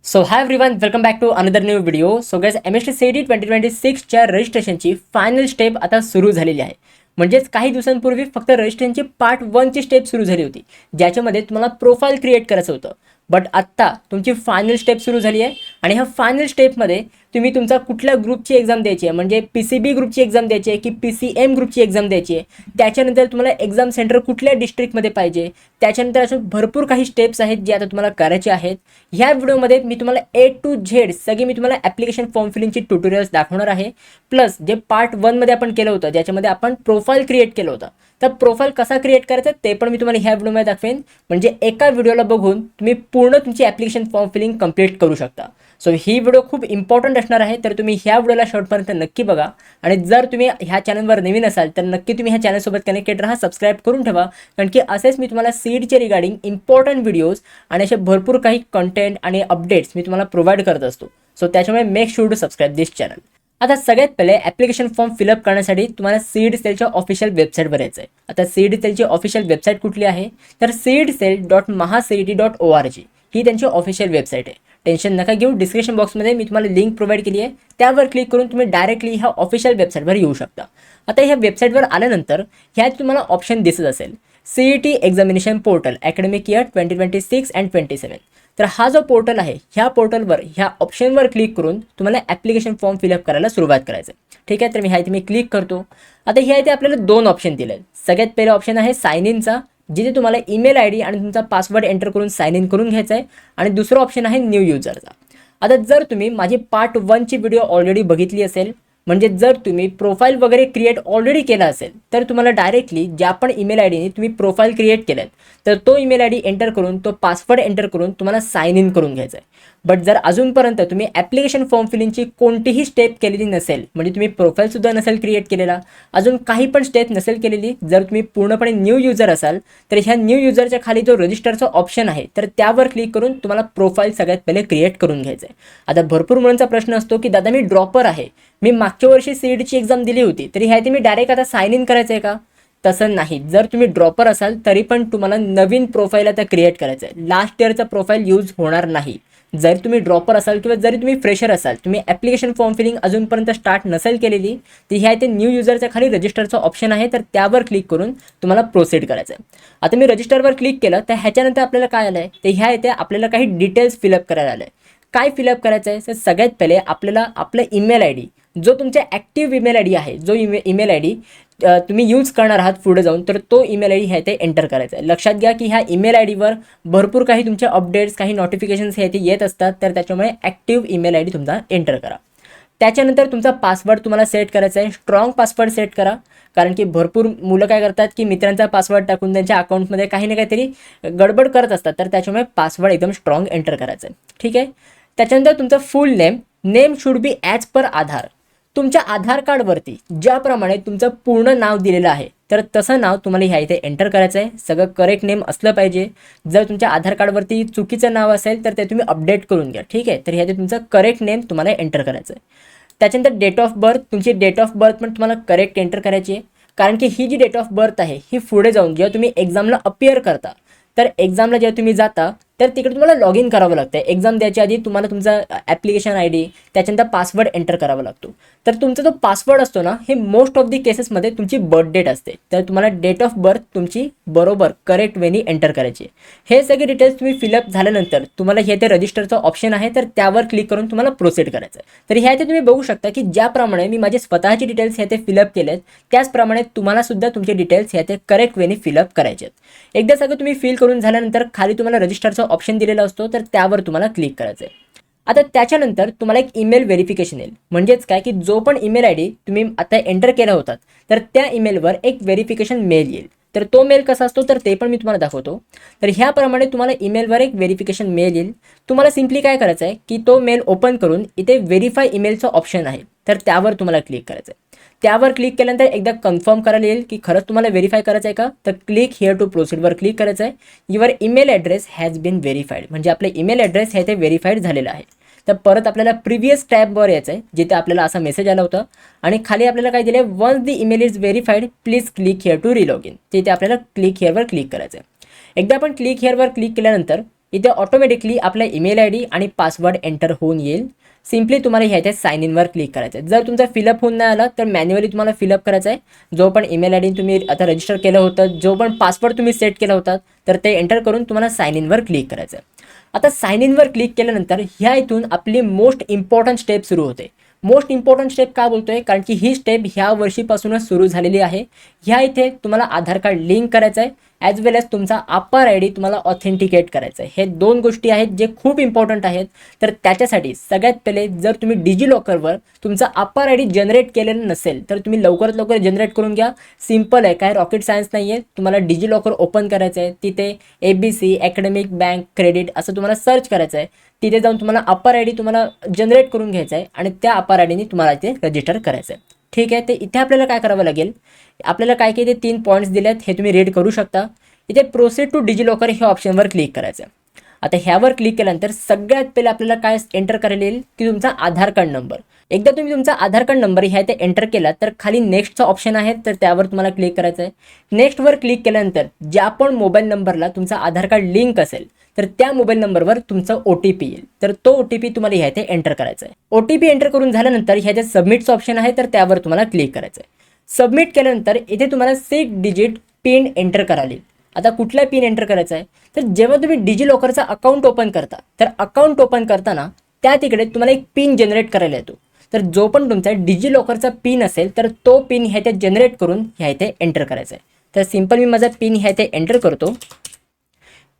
So hi everyone, welcome back to another new video. So guys, MST CET 2026च्या रजिस्ट्रेशनची final step आता सुरू झालेली आहे. म्हणजेच काही दिवसांपूर्वी फक्त रजिस्ट्रेशनची पार्ट 1ची स्टेप सुरू झाली होती, ज्याच्यामध्ये तुम्हाला प्रोफाईल क्रिएट करायचं होतं. बट आत्ता तुमची फायनल स्टेप सुरू झाली आहे आणि ह्या फायनल स्टेपमध्ये तुम्ही तुमचा कुठल्या ग्रुपची एक्झाम द्यायची आहे, म्हणजे PCB ग्रुपची एक्झाम द्यायची आहे की PCM ग्रुपची एक्झाम द्यायची आहे, त्याच्यानंतर तुम्हाला एक्झाम सेंटर कुठल्या डिस्ट्रिक्टमध्ये पाहिजे, त्याच्यानंतर अशा भरपूर काही स्टेप्स आहेत जे आता तुम्हाला करायचे आहेत. ह्या व्हिडिओमध्ये मी तुम्हाला A to Z सगळी मी तुम्हाला ॲप्लिकेशन फॉर्म फिलिंगची ट्युटोरियल्स दाखवणार आहे. प्लस जे पार्ट 1मध्ये आपण केलं होतं, ज्याच्यामध्ये आपण प्रोफाईल क्रिएट केलं होतं, तर प्रोफाईल कसा क्रिएट करायचा ते पण मी तुम्हाला ह्या व्हिडिओमध्ये दाखवेन. म्हणजे एका व्हिडिओला बघून तुम्ही पूर्ण तुमची ॲप्लिकेशन फॉर्म फिलिंग कंप्लीट करू शकता. सो ही व्हिडिओ खूप इम्पॉर्टंट असणार आहे, तर तुम्ही ह्या व्हिडिओला शेवटपर्यंत नक्की बघा. आणि जर तुम्ही ह्या चॅनलवर नवीन असाल तर नक्की तुम्ही ह्या चॅनलसोबत कनेक्टेड राहा, सबस्क्राईब करून ठेवा. कारण की असेच मी तुम्हाला सीडचे रिगार्डिंग इम्पॉर्टंट व्हिडिओज आणि असे भरपूर काही कंटेंट आणि अपडेट्स मी तुम्हाला प्रोव्हाइड करत असतो. सो त्याच्यामुळे make sure to subscribe this channel. आता सगळ्यात पहिले ॲप्लिकेशन फॉर्म फिलअप करण्यासाठी तुम्हाला सीड सेलच्या ऑफिशियल वेबसाईटवर यायचं आहे. आता सीड सेलची ऑफिशियल वेबसाईट कुठली आहे, तर seedcell.mahacet.org ही त्यांची ऑफिशियल वेबसाईट आहे. टेन्शन नका घेऊ, डिस्क्रिप्शन बॉक्समध्ये मी तुम्हाला लिंक प्रोव्हाइड केली आहे, त्यावर क्लिक करून तुम्ही डायरेक्टली ह्या ऑफिशियल वेबसाईटवर येऊ शकता. आता ह्या वेबसाईटवर आल्यानंतर ह्यात तुम्हाला ऑप्शन दिसत असेल CET examination portal academic year 2026 and 27. तर हा जो पोर्टल आहे, ह्या पोर्टलवर ह्या ऑप्शनवर क्लिक करून तुम्हाला ॲप्लिकेशन फॉर्म फिलअप करायला सुरुवात करायचं आहे. ठीक आहे, तर मी ह्या इथे क्लिक करतो. आता ह्या इथे आपल्याला दोन ऑप्शन दिले आहेत. सगळ्यात पहिला ऑप्शन आहे साइन इनचा, जिथे तुम्हाला ईमेल ID आणि तुमचा पासवर्ड एंटर करून साइन इन करून घ्यायचा आहे. आणि दुसरा ऑप्शन आहे न्यू युजरचा. आता जर तुम्ही माझी पार्ट 1ची व्हिडिओ ऑलरेडी बघितली असेल, म्हणजे जर तुम्ही प्रोफाईल वगैरे क्रिएट ऑलरेडी केला असेल, तर तुम्हाला डायरेक्टली ज्या पण ईमेल आयडीने तुम्ही प्रोफाईल क्रिएट केलं आहे, तर तो ईमेल ID एंटर करून तो पासवर्ड एंटर करून तुम्हाला साइन इन करून घ्यायचा आहे. बट जर अजूनपर्यंत तुम्ही ॲप्लिकेशन फॉर्म फिलिंगची कोणतीही स्टेप केलेली नसेल, म्हणजे तुम्ही प्रोफाईलसुद्धा नसेल क्रिएट केलेला, अजून काही पण स्टेप नसेल केलेली, जर तुम्ही पूर्णपणे न्यू युजर असाल, तर ह्या न्यू युजरच्या खाली जो रजिस्टरचा ऑप्शन आहे, तर त्यावर क्लिक करून तुम्हाला प्रोफाईल सगळ्यात पहिले क्रिएट करून घ्यायचं आहे. आता भरपूर मुलांचा प्रश्न असतो की दादा मी ड्रॉपर आहे, मी मागच्या वर्षी सीईडची एक्झाम दिली होती, तरी ह्या मी डायरेक्ट आता साइन इन करायचं आहे का? तसं नाही. जर तुम्ही ड्रॉपर असाल तरी पण तुम्हाला नवीन प्रोफाईल आता क्रिएट करायचं आहे. लास्ट इयरचा प्रोफाईल यूज होणार नाही. जर तुम्ही ड्रॉपर असाल किंवा जरी तुम्ही फ्रेशर असाल, तुम्ही ॲप्लिकेशन फॉर्म फिलिंग अजूनपर्यंत स्टार्ट नसेल केलेली, तर ह्या इथे न्यू युजरच्या खाली रजिस्टरचा ऑप्शन आहे, तर त्यावर क्लिक करून तुम्हाला प्रोसीड करायचं आहे. आता मी रजिस्टरवर क्लिक केलं, तर ह्याच्यानंतर आपल्याला काय आलं आहे, तर ह्या इथे आपल्याला काही डिटेल्स फिलअप करायला आलं आहे. काय फिलअप करायचं आहे, तर सगळ्यात पहिले आपल्याला आपलं ईमेल ID, जो तुमचा ॲक्टिव्ह ईमेल ID आहे, जो ईमेल ID तुम्ही यूज करणार आहात पुढे जाऊन, तर तो ईमेल ID ह्या इथे एंटर करायचा आहे. लक्षात घ्या की ह्या ईमेल IDवर भरपूर काही तुमचे अपडेट्स, काही नोटिफिकेशन्स ह्या इथे येत असतात, तर त्याच्यामुळे ॲक्टिव्ह ईमेल ID तुमचा एंटर करा. त्याच्यानंतर तुमचा पासवर्ड तुम्हाला सेट करायचा आहे. स्ट्रॉंग पासवर्ड सेट करा, कारण की भरपूर मुलं काय करतात की मित्रांचा पासवर्ड टाकून त्यांच्या अकाउंटमध्ये काही ना काहीतरी गडबड करत असतात, तर त्याच्यामुळे पासवर्ड एकदम स्ट्रॉंग एंटर करायचा आहे. ठीक आहे. त्याच्यानंतर तुमचं full name should be as per Aadhaar. तुमच्या आधार कार्डवरती ज्याप्रमाणे तुमचं पूर्ण नाव दिलेलं आहे, तर तसं नाव तुम्हाला ह्या इथे एंटर करायचं आहे. सगळं करेक्ट नेम असलं पाहिजे. जर तुमच्या आधार कार्डवरती चुकीचं नाव असेल तर ते तुम्ही अपडेट करून घ्या. ठीक आहे, तर ह्याचे तुमचं करेक्ट नेम तुम्हाला एंटर करायचं आहे. त्याच्यानंतर डेट ऑफ बर्थ, तुमची डेट ऑफ बर्थ पण तुम्हाला करेक्ट एंटर करायची आहे, कारण की ही जी डेट ऑफ बर्थ आहे ही पुढे जाऊन जेव्हा तुम्ही एक्झामला अपियर करता, तर एक्झामला जेव्हा तुम्ही जाता, तर तिकडे तुम्हाला लॉग इन करावं लागतं. एक्झाम द्यायच्या आधी तुम्हाला तुमचा ॲप्लिकेशन ID, त्याच्यानंतर पासवर्ड एंटर करावा लागतो. तर तुमचा जो पासवर्ड असतो ना, हे मोस्ट ऑफ दी केसेसमध्ये तुमची बर्थ डेट असते, तर तुम्हाला डेट ऑफ बर्थ तुमची बरोबर करेक्ट वेनी एंटर करायची. हे सगळे डिटेल्स तुम्ही फिलअप झाल्यानंतर तुम्हाला हे ते रजिस्टरचं ऑप्शन आहे, तर त्यावर क्लिक करून तुम्हाला प्रोसीड करायचं आहे. तर ह्या इथे तुम्ही बघू शकता की ज्याप्रमाणे मी माझे स्वतःचे डिटेल्स ह्या ते फिलअप केले आहेत, त्याचप्रमाणे तुम्हाला सुद्धा तुमचे डिटेल्स ह्या ते करेक्ट वेनी फिलअप करायचे आहेत. एकदा सगळं तुम्ही फिल करून झाल्यानंतर खाली तुम्हाला रजिस्टरचा ऑप्शन दिलेला असतो, तर त्यावर तुम्हाला क्लिक करायचं आहे. आता त्याच्यानंतर तुम्हाला एक ईमेल व्हेरिफिकेशन येईल. म्हणजेच काय की जो पण ईमेल ID तुम्ही आता एंटर केला होता, तर त्या ईमेलवर एक व्हेरिफिकेशन मेल येईल. तर तो मेल कसा असतो तर ते पण मी तुम्हाला दाखवतो. तर ह्याप्रमाणे तुम्हाला ईमेलवर एक व्हेरिफिकेशन मेल येईल. तुम्हाला सिम्पली काय करायचं आहे की तो मेल ओपन करून इथे व्हेरीफाय ईमेलचं ऑप्शन आहे, तर त्यावर तुम्हाला क्लिक करायचं आहे. त्यावर क्लिक केल्यानंतर एकदा कन्फर्म करायला येईल की खरंच तुम्हाला व्हेरीफाय करायचं आहे का, तर क्लिक हिअर टू प्रोसीडवर क्लिक करायचं आहे. Your email address has been verified, म्हणजे आपला ईमेल ॲड्रेस हे ते व्हेरीफाईड झालेला आहे. तर परत आपल्याला प्रिव्हियस टॅबवर यायचं आहे, जिथे आपल्याला असा मेसेज आला होता आणि खाली आपल्याला काय दिलं आहे, once the email is verified please click here to relog in. तिथे आपल्याला क्लिक हिअरवर क्लिक करायचं आहे. एकदा आपण क्लिक हिअरवर क्लिक केल्यानंतर इथे ऑटोमॅटिकली आपला ईमेल आय डी आणि पासवर्ड एंटर होऊन येईल. सिम्पली तुम्हाला ह्या इथे साइन इनवर क्लिक करायचं आहे. जर तुमचा फिलअप होऊन नाही आला तर मॅन्युअली तुम्हाला फिलअप करायचं आहे. जो पण ईमेल आय डी तुम्ही आता रजिस्टर केलं होतं, जो पण पासवर्ड तुम्ही सेट केला होता, तर ते एंटर करून तुम्हाला साइन इनवर क्लिक करायचं आहे. आता साइन इनवर क्लिक केल्यानंतर ह्या इथून आपली मोस्ट इम्पॉर्टंट स्टेप सुरू होते. मोस्ट इम्पॉर्टंट स्टेप का बोलतोय, कारण की ही स्टेप ह्या वर्षीपासूनच सुरू झालेली आहे. ह्या इथे तुम्हाला आधार कार्ड लिंक करायचं आहे, ॲज वेल एज तुमचा अप्पर आय डी तुम्हाला ऑथेंटिकेट करायचं आहे. हे दोन गोष्टी आहेत जे खूप इम्पॉर्टंट आहेत. तर त्याच्यासाठी सगळ्यात पहिले जर तुम्ही डिजिलॉकरवर तुमचा अप्पर आय डी जनरेट केलेलं नसेल तर तुम्ही लवकरात लवकर जनरेट करून घ्या. सिम्पल आहे, काय रॉकेट सायन्स नाही आहे. तुम्हाला डिजिलॉकर ओपन करायचं आहे, तिथे ABC अकॅडमिक बँक क्रेडिट असं तुम्हाला सर्च करायचं आहे. तिथे जाऊन तुम्हाला अप्पर आय डी तुम्हाला जनरेट करून घ्यायचं आहे आणि त्या अप्पर आय डीने तुम्हाला इथे रजिस्टर करायचं आहे. ठीक आहे, ते इथे आपल्याला काय करावं लागेल, आपल्याला काय काय ते 3 पॉईंट्स दिले आहेत, हे तुम्ही रीड करू शकता. इथे प्रोसीड टू डिजिलॉकर हे ऑप्शनवर क्लिक करायचं आहे. आता ह्यावर क्लिक केल्यानंतर सगळ्यात पहिले आपल्याला काय एंटर करायला येईल की तुमचा आधार कार्ड नंबर. एकदा तुम्ही तुमचा आधार कार्ड नंबर ह्या इथे एंटर केला तर खाली नेक्स्टचा ऑप्शन आहे, तर त्यावर तुम्हाला क्लिक करायचं आहे. नेक्स्टवर क्लिक केल्यानंतर ज्या पण मोबाईल नंबरला तुमचा आधार कार्ड लिंक असेल तर त्या मोबाईल नंबरवर तुमचा OTP येईल. तर तो OTP तुम्हाला ह्या इथे एंटर करायचा आहे. OTP एंटर करून झाल्यानंतर ह्याच्यात सबमिटचं ऑप्शन आहे, तर त्यावर तुम्हाला क्लिक करायचं आहे. सबमिट केल्यानंतर इथे तुम्हाला 6 डिजिट पिन एंटर करायला येईल. आता कुठला पिन एंटर करायचा आहे, तर जेव्हा तुम्ही डिजिलॉकरचा अकाउंट ओपन करता तर अकाउंट ओपन करताना त्या तिकडे तुम्हाला एक पिन जनरेट करायला येतो. तर जो पण तुमचा डिजिलॉकरचा पिन असेल तर तो पिन ह्याच्यात जनरेट करून ह्या इथे एंटर करायचा आहे. तर सिम्पल मी माझा पिन ह्या इथे एंटर करतो.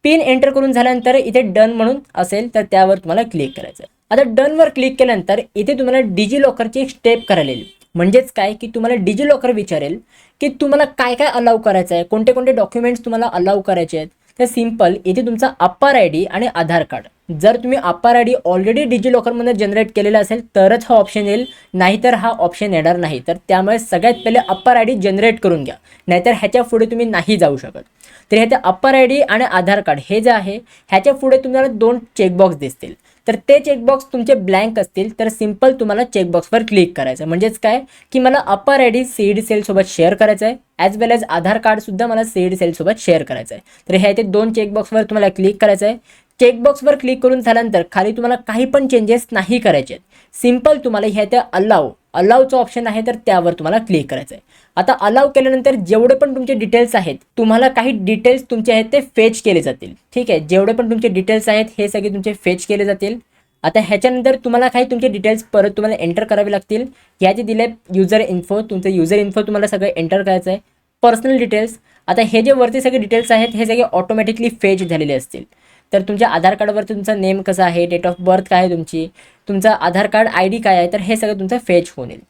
पिन एंटर करून झाल्यानंतर इथे डन म्हणून असेल तर त्यावर तुम्हाला क्लिक करायचं आहे. आता डनवर क्लिक केल्यानंतर इथे तुम्हाला डिजिलॉकरची एक स्टेप करायला येईल. म्हणजेच काय की तुम्हाला डिजिलॉकर विचारेल की तुम्हाला काय काय अलाउ करायचं आहे, कोणते कोणते डॉक्युमेंट्स तुम्हाला अलाउ करायचे आहेत. तर सिम्पल इथे तुमचा अप्पर आय डी आणि आधार कार्ड. जर तुम्ही अप्पर आय डी ऑलरेडी डिजिलॉकरमध्ये जनरेट केलेला असेल तरच हा ऑप्शन येईल, नाहीतर हा ऑप्शन येणार नाही. तर त्यामुळे सगळ्यात पहिले अप्पर आय डी जनरेट करून घ्या, नाहीतर ह्याच्या पुढे तुम्ही नाही जाऊ शकत. तर ह्याचे अप्पर आय डी आणि आधार कार्ड हे जे आहे ह्याच्या पुढे तुम्हाला 2 चेकबॉक्स दिसतील. तर ते चेकबॉक्स तुमचे ब्लँक असतील तर सिम्पल तुम्हाला चेकबॉक्सवर क्लिक करायचं. म्हणजेच काय की मला अप्पर आय डी CED सेलसोबत शेअर करायचं आहे, ॲज वेल एज आधार कार्डसुद्धा मला CED सेलसोबत शेअर करायचं आहे. तर ह्या इथे 2 चेकबॉक्सवर तुम्हाला क्लिक करायचं आहे. चेकबॉक्सवर क्लिक करून झाल्यानंतर खाली तुम्हाला काही पण चेंजेस नाही करायचे आहेत. सिम्पल तुम्हाला ह्या इथे अलाउचं ऑप्शन आहे, तर त्यावर तुम्हाला क्लिक करायचं आहे. आता अलाउ केल्यानंतर जेवढे पण तुमचे डिटेल्स आहेत, तुम्हाला काही डिटेल्स तुमचे आहेत ते फेच केले जातील. ठीक आहे, जेवढे पण तुमचे डिटेल्स आहेत हे सगळे तुमचे फेच केले जातील. आता ह्याच्यानंतर तुम्हाला काही तुमचे डिटेल्स परत तुम्हाला एंटर करावे लागतील. ह्याचे दिले युजर इन्फो, तुमचं युजर इन्फो तुम्हाला सगळं एंटर करायचं आहे. पर्सनल डिटेल्स, आता हे जे वरती सगळे डिटेल्स आहेत हे सगळे ऑटोमॅटिकली फेच झालेले असतील. तर तुमच्या आधार कार्डवरती तुमचा नेम कसा आहे, डेट ऑफ बर्थ काय आहे तुमची, तुमचा आधार कार्ड ID काय आहे, तर हे सगळं तुमचं फेच होऊन येईल.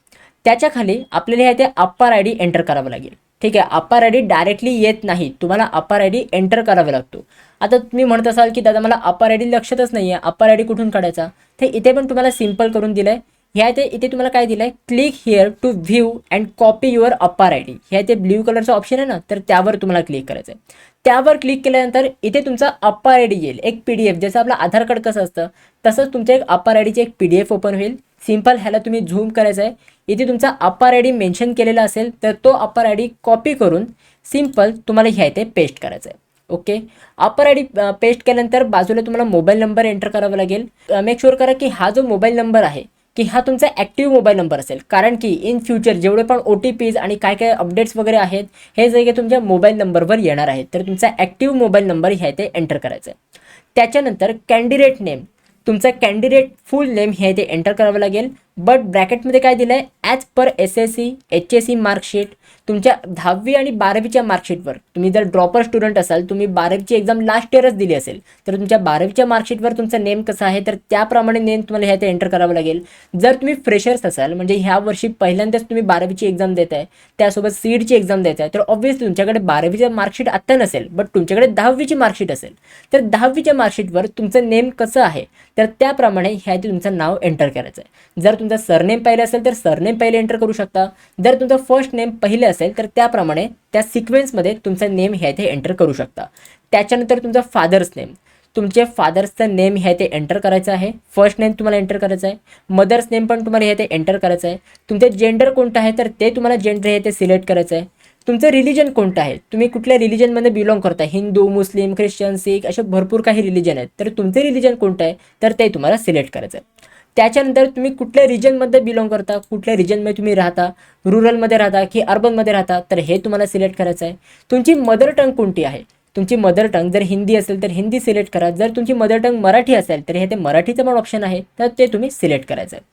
त्याच्या खाली आपल्याला हे ते अप्पर आय डी एंटर करावं लागेल. ठीक आहे, अप्पर आय डी डायरेक्टली येत नाही, तुम्हाला अप्पर आय डी एंटर करावा लागतो. आता तुम्ही म्हणत असाल की दादा मला अप्पर आय डी लक्षातच नाही आहे, अप्पर आय डी कुठून काढायचा, तर इथे पण तुम्हाला सिम्पल करून दिलं आहे. ह्या इथे तुम्हाला काय दिलं आहे, click here to view and copy your upper I D. ह्या इथे ब्ल्यू कलरचा ऑप्शन आहे ना, तर त्यावर तुम्हाला क्लिक करायचं आहे. त्यावर क्लिक केल्यानंतर इथे तुमचा अप्पर आय डी येईल, एक PDF. जसं आपलं आधार कार्ड कसं असतं तसंच तुमच्या एक अप्पर आय डीची एक PDF ओपन होईल. सिम्पल ह्याला तुम्ही झूम करायचं आहे. इथे तुमचा अप्पर आय डी मेन्शन केलेला असेल तर तो अप्पर आय डी कॉपी करून सिम्पल तुम्हाला ह्या इथे पेस्ट करायचं आहे. Okay, upper I D paste केल्यानंतर बाजूला तुम्हाला मोबाईल नंबर एंटर करावा लागेल. मेक शुअर करा की हा जो मोबाईल नंबर आहे की हा तुमचा ॲक्टिव्ह मोबाईल नंबर असेल, कारण की इन फ्युचर जेवढे पण OTPs आणि काय काय अपडेट्स वगैरे आहेत हे सगळे तुमच्या मोबाईल नंबरवर येणार आहेत. तर तुमचा ॲक्टिव्ह मोबाईल नंबर ह्या इथे एंटर करायचा आहे. त्याच्यानंतर कॅन्डिडेट नेम, तुमचा कॅन्डिडेट फुल नेम ह्या इथे एंटर करावं लागेल. बट ब्रॅकेटमध्ये काय दिलं आहे, as per SSC HSC marksheet. तुमच्या 10वी आणि 12वीच्या मार्कशीटवर तुम्ही जर ड्रॉपर स्टुडंट असाल, तुम्ही 12वीची एक्झाम लास्ट इयरच दिली असेल, तर तुमच्या 12वीच्या मार्कशीटवर तुमचा नेम कसा आहे तर त्याप्रमाणे नेम तुम्हाला ह्या इथे एंटर करावं लागेल. जर तुम्ही फ्रेशर्स असाल, म्हणजे ह्या वर्षी पहिल्यांदाच तुम्ही 12वीची एक्झाम देत आहे, त्यासोबत CEDची एक्झाम देत आहे, तर ऑब्व्हियसली तुमच्याकडे 12वीचं मार्कशीट आत्ता नसेल, बट तुमच्याकडे 10वीची मार्कशीट असेल. तर 10वीच्या मार्कशीटवर तुमचं नेम कसं आहे तर त्याप्रमाणे ह्या इथे तुमचं नाव एंटर करायचं आहे. जर तुमचं सरनेम पहिले असेल तर सरनेम पहिले एंटर करू शकता. जर तुमचं फर्स्ट नेम पहिले असेल तर त्याप्रमाणे त्या सिक्वेन्समध्ये तुमचं नेम ह्या इथे एंटर करू शकता. त्याच्यानंतर तुमचा फादर्स नेम, तुमचे फादर्सचं नेम ह्या इथे एंटर करायचं आहे. फर्स्ट नेम तुम्हाला एंटर करायचं आहे. मदर्स नेम पण तुम्हाला ह्या इथे एंटर करायचं आहे. तुमचे जेंडर कोणतं आहे तर ते तुम्हाला जेंडर हे इथे सिलेक्ट करायचं आहे. तुमचं रिलिजन कोणतं आहे, तुम्ही कुठल्या रिलिजनमध्ये बिलॉंग करता, हिंदू, मुस्लिम, ख्रिश्चन, सिख असे भरपूर काही रिलिजन आहेत. तर तुमचं रिलिजन कोणतं आहे तर ते तुम्हाला सिलेक्ट करायचं आहे. त्याच्यानंतर तुम्ही कुठल्या रिजनमध्ये बिलॉंग करता, कुठल्या रिजनमध्ये तुम्ही राहता, रुरलमध्ये राहता की अर्बनमध्ये राहता, तर हे तुम्हाला सिलेक्ट करायचं आहे. तुमची मदर टंग कोणती आहे, तुमची मदर टंग जर हिंदी असेल तर हिंदी सिलेक्ट करा, जर तुमची मदर टंग मराठी असेल तर हे ते मराठीचं पण ऑप्शन आहे, तर ते तुम्ही सिलेक्ट करायचं आहे.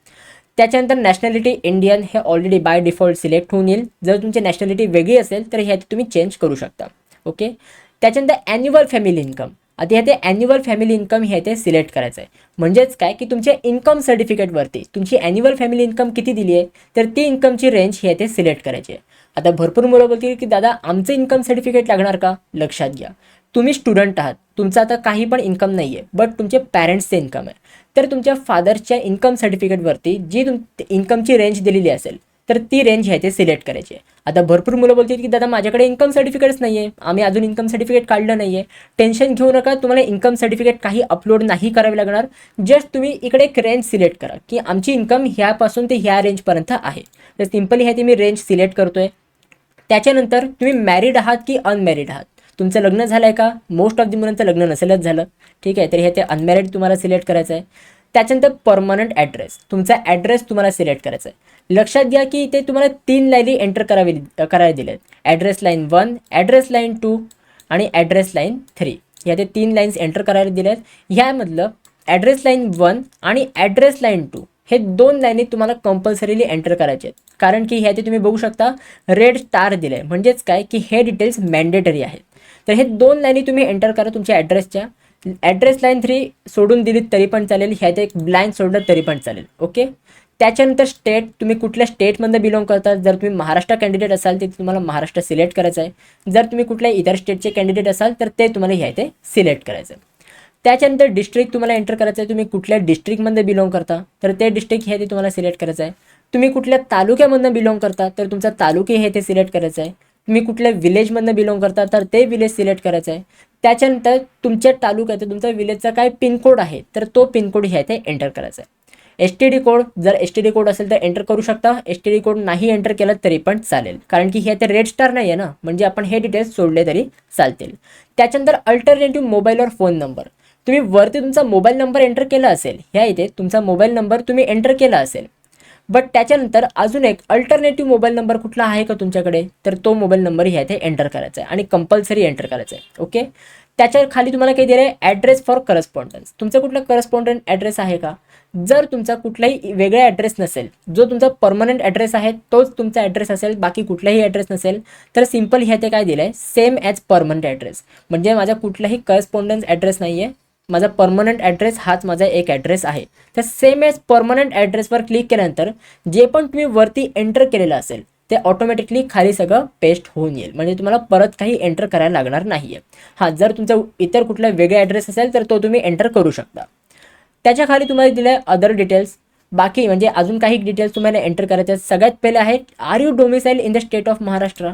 त्याच्यानंतर नॅशनॅलिटी इंडियन हे ऑलरेडी बाय डिफॉल्ट सिलेक्ट होऊन येईल. जर तुमची नॅशनॅलिटी वेगळी असेल तर ह्यात तुम्ही चेंज करू शकता. ओके. त्याच्यानंतर ॲन्युअल फॅमिली इन्कम, आता ह्या ते ॲन्युअल फॅमिली इन्कम हे ते सिलेक्ट करायचं आहे. म्हणजेच काय की तुमच्या इन्कम सर्टिफिकेटवरती तुमची ॲन्युअल फॅमिली इन्कम किती दिली आहे तर ती इन्कमची रेंज हे ते सिलेक्ट करायची आहे. आता भरपूर मुलं बोलतील की दादा आमचं इन्कम सर्टिफिकेट लागणार का. लक्षात घ्या, तुम्ही स्टुडंट आहात, तुमचं आता काही पण इन्कम नाही आहे, बट तुमचे पॅरेंट्सचे इन्कम आहे, तर तुमच्या फादरच्या इन्कम सर्टिफिकेटवरती जी इन्कमची रेंज दिलेली असेल तर ती रेंज आहे ते सिलेक्ट करायची आहे. आता भरपूर मुलं बोलतील की दादा माझ्याकडे इन्कम सर्टिफिकेटच नाही आहे, आम्ही अजून इन्कम सर्टिफिकेट काढलं नाही आहे. टेन्शन घेऊ नका, तुम्हाला इन्कम सर्टिफिकेट काही अपलोड नाही करावे लागणार. जस्ट तुम्ही इकडे एक रेंज सिलेक्ट करा की आमची इन्कम ह्यापासून ते ह्या रेंजपर्यंत आहे, तर सिम्पली हे ते मी रेंज सिलेक्ट करतोय. त्याच्यानंतर तुम्ही मॅरिड आहात की अनमॅरिड आहात, तुमचं लग्न झालं आहे का. मोस्ट ऑफ दी मुलांचं लग्न नसेलच झालं, ठीक आहे, तर हे ते अनमॅरिड तुम्हाला सिलेक्ट करायचं आहे. त्याच्यानंतर परमनंट ॲड्रेस, तुमचा ॲड्रेस तुम्हाला सिलेक्ट करायचा आहे. लक्षात घ्या की इथे तुम्हाला 3 लाईनी एंटर करायला दिलेत. ॲड्रेस लाईन 1, ॲड्रेस लाईन 2 आणि ॲड्रेस लाईन 3. ह्या ते 3 लाईन्स एंटर करायला दिल्यात. ह्यामधलं ॲड्रेस लाईन 1 आणि ॲड्रेस लाईन 2 हे 2 लाईनी तुम्हाला कंपल्सरीली एंटर करायचे आहेत. कारण की ह्याचे तुम्ही बघू शकता रेड स्टार दिले आहे, म्हणजेच काय की हे डिटेल्स मॅन्डेटरी आहेत. तर हे 2 लाईनी तुम्ही एंटर करा तुमच्या ॲड्रेसच्या. ॲड्रेस लाईन 3 सोडून दिलीत तरी पण चालेल, ह्यात एक ब्लँक सोडलं तरी पण चालेल. ओके. त्याच्यानंतर स्टेट, तुम्ही कुठल्या स्टेटमधनं बिलॉंग करता, जर तुम्ही महाराष्ट्र कॅन्डिडेट असाल तर तुम्हाला महाराष्ट्र सिलेक्ट करायचं आहे. जर तुम्ही कुठल्या इतर स्टेटचे कॅन्डिडेट असाल तर ते तुम्हाला ह्या इथे सिलेक्ट करायचं आहे. त्याच्यानंतर डिस्ट्रिक्ट तुम्हाला एंटर करायचं आहे, तुम्ही कुठल्या डिस्ट्रिक्टमध्ये बिलॉंग करता तर ते डिस्ट्रिक्ट हे ते तुम्हाला सिलेक्ट करायचं आहे. तुम्ही कुठल्या तालुक्यामधनं बिलॉंग करता तर तुमचा तालुके हे ते सिलेक्ट करायचं आहे. तुम्ही कुठल्या विलेजमधनं बिलॉंग करता तर ते विलेज सिलेक्ट करायचं आहे. त्याच्यानंतर तुमच्या तालुक्यात तुमच्या विलेजचा काय पिनकोड आहे तर तो पिनकोड ह्या इथे एंटर करायचा आहे. STD कोड, जर STD कोड असेल तर एंटर करू शकता, STD कोड नाही एंटर केलं तरी पण चालेल, कारण की हे ते रेड स्टार नाही आहे ना, म्हणजे आपण हे डिटेल्स सोडले तरी चालतील. त्याच्यानंतर अल्टरनेटिव्ह मोबाईल और फोन नंबर, तुम्ही वरती तुमचा मोबाईल नंबर एंटर केला असेल, ह्या इथे तुमचा मोबाईल नंबर तुम्ही एंटर केला असेल, बट त्याच्यानंतर अजून एक अल्टरनेटिव्ह मोबाईल नंबर कुठला आहे का तुमच्याकडे तर तो मोबाईल नंबर ह्या इथे एंटर करायचा आहे आणि कंपल्सरी एंटर करायचा आहे. ओके. त्याच्या खाली तुम्हाला काही दिलं आहे ॲड्रेस फॉर करस्पॉन्डन्स, तुमचा कुठला करस्पॉन्डंट ॲड्रेस आहे का. जर तुमचा कुठलाही वेगळा ॲड्रेस नसेल, जो तुमचा परमनंट ॲड्रेस आहे तोच तुमचा ॲड्रेस असेल, बाकी कुठलाही ॲड्रेस नसेल, तर सिम्पल ह्या ते काय दिलं आहे सेम ॲज परमनंट ॲड्रेस, म्हणजे माझा कुठलाही करस्पॉन्डन्स ॲड्रेस नाही आहे, माझा परमनंट ॲड्रेस हाच माझा एक ॲड्रेस आहे. तर सेम ॲज परमनंट ॲड्रेसवर क्लिक केल्यानंतर जे पण तुम्ही वरती एंटर केलेलं असेल ते ऑटोमॅटिकली खाली सगळं पेस्ट होऊन येईल, म्हणजे तुम्हाला परत काही एंटर करायला लागणार नाही आहे. हां, जर तुमचा इतर कुठला वेगळा ॲड्रेस असेल तर तो तुम्ही एंटर करू शकता. त्याच्या खाली तुम्हाला दिलं आहे अदर डिटेल्स, बाकी म्हणजे अजून काही डिटेल्स तुम्हाला एंटर करायचे आहेत. सगळ्यात पहिले आहे are you domicile in the state of Maharashtra,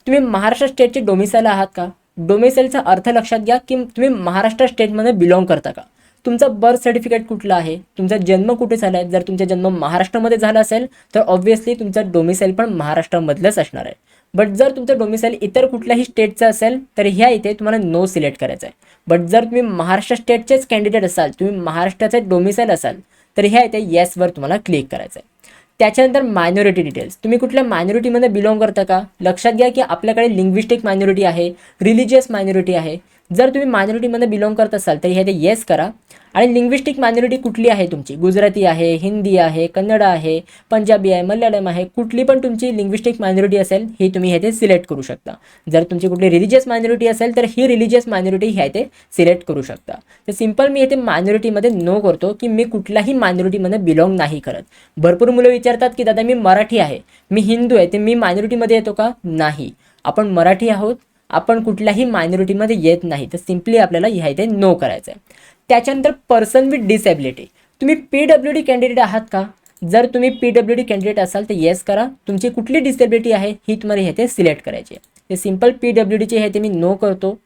तुम्ही महाराष्ट्र स्टेटचे डोमिसाईल आहात का. डोमिसाईलचा अर्थ लक्षात घ्या की तुम्ही महाराष्ट्र स्टेटमध्ये बिलॉंग करता का. तुमचं बर्थ सर्टिफिकेट कुठलं आहे, तुमचा जन्म कुठे झाला आहे, जर तुमचा जन्म महाराष्ट्रामध्ये झाला असेल तर ऑब्व्हियसली तुमचं डोमिसाईल पण महाराष्ट्रामधलंच असणार आहे. बट जर तुमचं डोमिसाईल इतर कुठल्याही स्टेटचं असेल तर ह्या इथे तुम्हाला नो सिलेक्ट करायचं आहे. बट जर तुम्ही महाराष्ट्र स्टेटचेच कॅन्डिडेट असाल, तुम्ही महाराष्ट्राचे डोमिसाईल असाल तर ह्या इथे येसवर तुम्हाला क्लिक करायचं आहे. त्याच्यानंतर मायनॉरिटी डिटेल्स, तुम्ही कुठल्या मायनॉरिटीमध्ये बिलॉंग करता का. लक्षात घ्या की आपल्याकडे लिंग्विस्टिक मायनॉरिटी आहे, रिलिजियस मायनॉरिटी आहे. जर तुम्ही मायनॉरिटीमध्ये बिलॉंग करत असाल तर ह्या इथे येस करा. आणि लिंग्विस्टिक मायनॉरिटी कुठली आहे तुमची, गुजराती आहे, हिंदी आहे, कन्नड आहे, पंजाबी आहे, मल्याळम आहे, कुठली पण तुमची लिंग्विस्टिक मायनॉरिटी असेल ही तुम्ही हे ते सिलेक्ट करू शकता. जर तुमची कुठली रिलिजियस मायनॉरिटी असेल तर ही रिलिजियस मायनॉरिटी ह्या इथे सिलेक्ट करू शकता. तर सिम्पल मी इथे मायनॉरिटीमध्ये नो करतो की मी कुठल्याही मायनॉरिटीमध्ये बिलॉंग नाही करत. भरपूर मुलं विचारतात की दादा मी मराठी आहे, मी हिंदू आहे, ते मी मायनॉरिटीमध्ये येतो का. नाही, आपण मराठी आहोत, आपण कुठल्याही मायनॉरिटीमध्ये येत नाही, तर सिम्पली आपल्याला ह्या इथे नो करायचं आहे. त्याच्यानंतर पर्सन विथ डिसेबिलिटी, तुम्ही PWD कॅन्डिडेट आहात का. जर तुम्ही PWD कॅन्डिडेट असाल तर येस करा. तुमची कुठली डिसेबिलिटी आहे ही तुम्हाला हे ते सिलेक्ट करायची आहे. ते सिम्पल PWDचे हे ते मी नो करतो.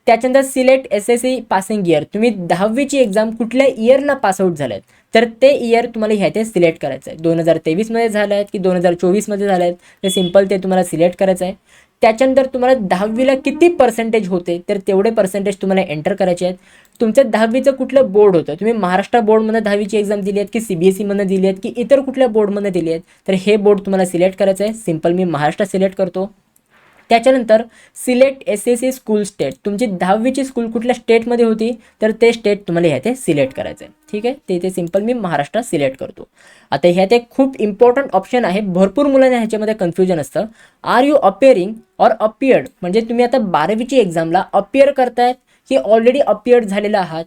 त्याच्यानंतर सिलेक्ट SSC पासिंग इयर, तुम्ही 10वीची एक्झाम कुठल्या इयरला पासआउट झालात तर ते इयर तुम्हाला ह्या ते सिलेक्ट करायचं आहे. 2023मध्ये झालं आहे की 2024मध्ये झालं आहे, ते सिम्पल ते तुम्हाला सिलेक्ट करायचं आहे. त्याच्यानंतर तुम्हाला 10वीला किती पर्सेंटेज होते तर तेवढे पर्सेंटेज तुम्हाला एंटर करायचे आहेत. तुमच्या 10वीचं कुठलं बोर्ड होतं, तुम्ही महाराष्ट्र बोर्डमध्ये 10वीची एक्झाम दिली आहेत की CBSEमधनं दिली आहेत की इतर कुठल्या बोर्डमध्ये दिली आहेत, तर हे बोर्ड तुम्हाला सिलेक्ट करायचं आहे. सिंपल मी महाराष्ट्र सिलेक्ट करतो. त्याच्यानंतर सिलेक्ट SSC स्कूल स्टेट, तुमची 10वीची स्कूल कुठल्या स्टेटमध्ये होती तर ते स्टेट तुम्हाला ह्यात सिलेक्ट करायचं आहे. ठीक आहे, ते सिंपल मी महाराष्ट्र सिलेक्ट करतो. आता ह्यात एक खूप इम्पॉर्टंट ऑप्शन आहे, भरपूर मुलांना ह्याच्यामध्ये कन्फ्युजन असतं. R you appearing or appeared, म्हणजे तुम्ही आता 12वीची एक्झामला अपिअर करतायत की ऑलरेडी अपिअर्ड झालेला आहात.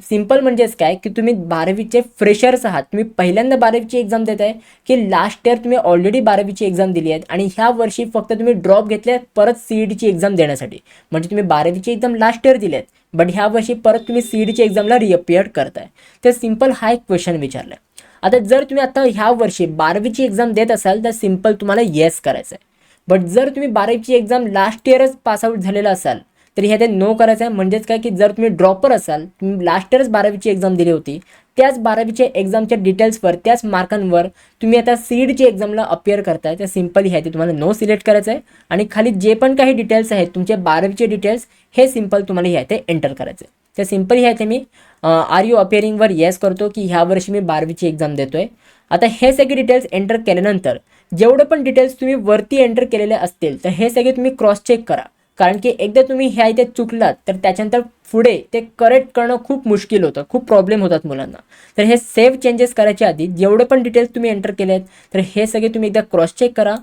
सिंपल म्हणजेच काय की तुम्ही 12वीचे फ्रेशर्स आहात, तुम्ही पहिल्यांदा 12वीची एक्झाम देत आहे की लास्ट इयर तुम्ही ऑलरेडी 12वीची एक्झाम दिली आहे आणि ह्या वर्षी फक्त तुम्ही ड्रॉप घेतले परत CETची एक्झाम देण्यासाठी. म्हणजे तुम्ही 12वीची एक्झाम लास्ट इयर दिली आहेत बट ह्या वर्षी परत तुम्ही CETची एक्झामला रिअपिअर करताय. तर सिंपल हा एक क्वेश्चन विचारला आहे. आता जर तुम्ही आता ह्या वर्षी 12वीची एक्झाम देत असाल तर सिंपल तुम्हाला येस करायचं आहे. बट जर तुम्ही 12वीची एक्झाम लास्ट इयरच पासआउट झालेला असाल तर ह्यात नो करायचं आहे. म्हणजेच काय की जर तुम्ही ड्रॉपर असाल, तुम्ही लास्ट इयरच 12वीची एक्झाम दिली होती, त्याच 12वीच्या एक्झामच्या डिटेल्सवर त्याच मार्कांवर तुम्ही आता CETची एक्झामला अपिअर करताय तर सिंपल ह्यात तुम्हाला नो सिलेक्ट करायचं आहे आणि खाली जे पण काही डिटेल्स आहेत तुमचे 12वीचे डिटेल्स हे सिंपल तुम्हाला ह्यात एंटर करायचं आहे. तर सिंपल ह्यात मी आर यू अपिअरिंगवर येस करतो की ह्या वर्षी मी 12वीची एक्झाम देतोय. आता हे सगळे डिटेल्स एंटर केल्यानंतर जेवढे पण डिटेल्स तुम्ही वरती एंटर केलेले असतील तर हे सगळे तुम्ही क्रॉस चेक करा. कारण की एकदा तुम्ही ह्या इथे चुकलात तर त्याच्यानंतर पुढे ते करेक्ट करणं खूप मुश्किल होतं, खूप प्रॉब्लेम होतात मुलांना. तर हे सेव्ह चेंजेस करायच्या आधी जेवढे पण डिटेल्स तुम्ही एंटर केले आहेत तर हे सगळे तुम्ही एकदा क्रॉस चेक करा.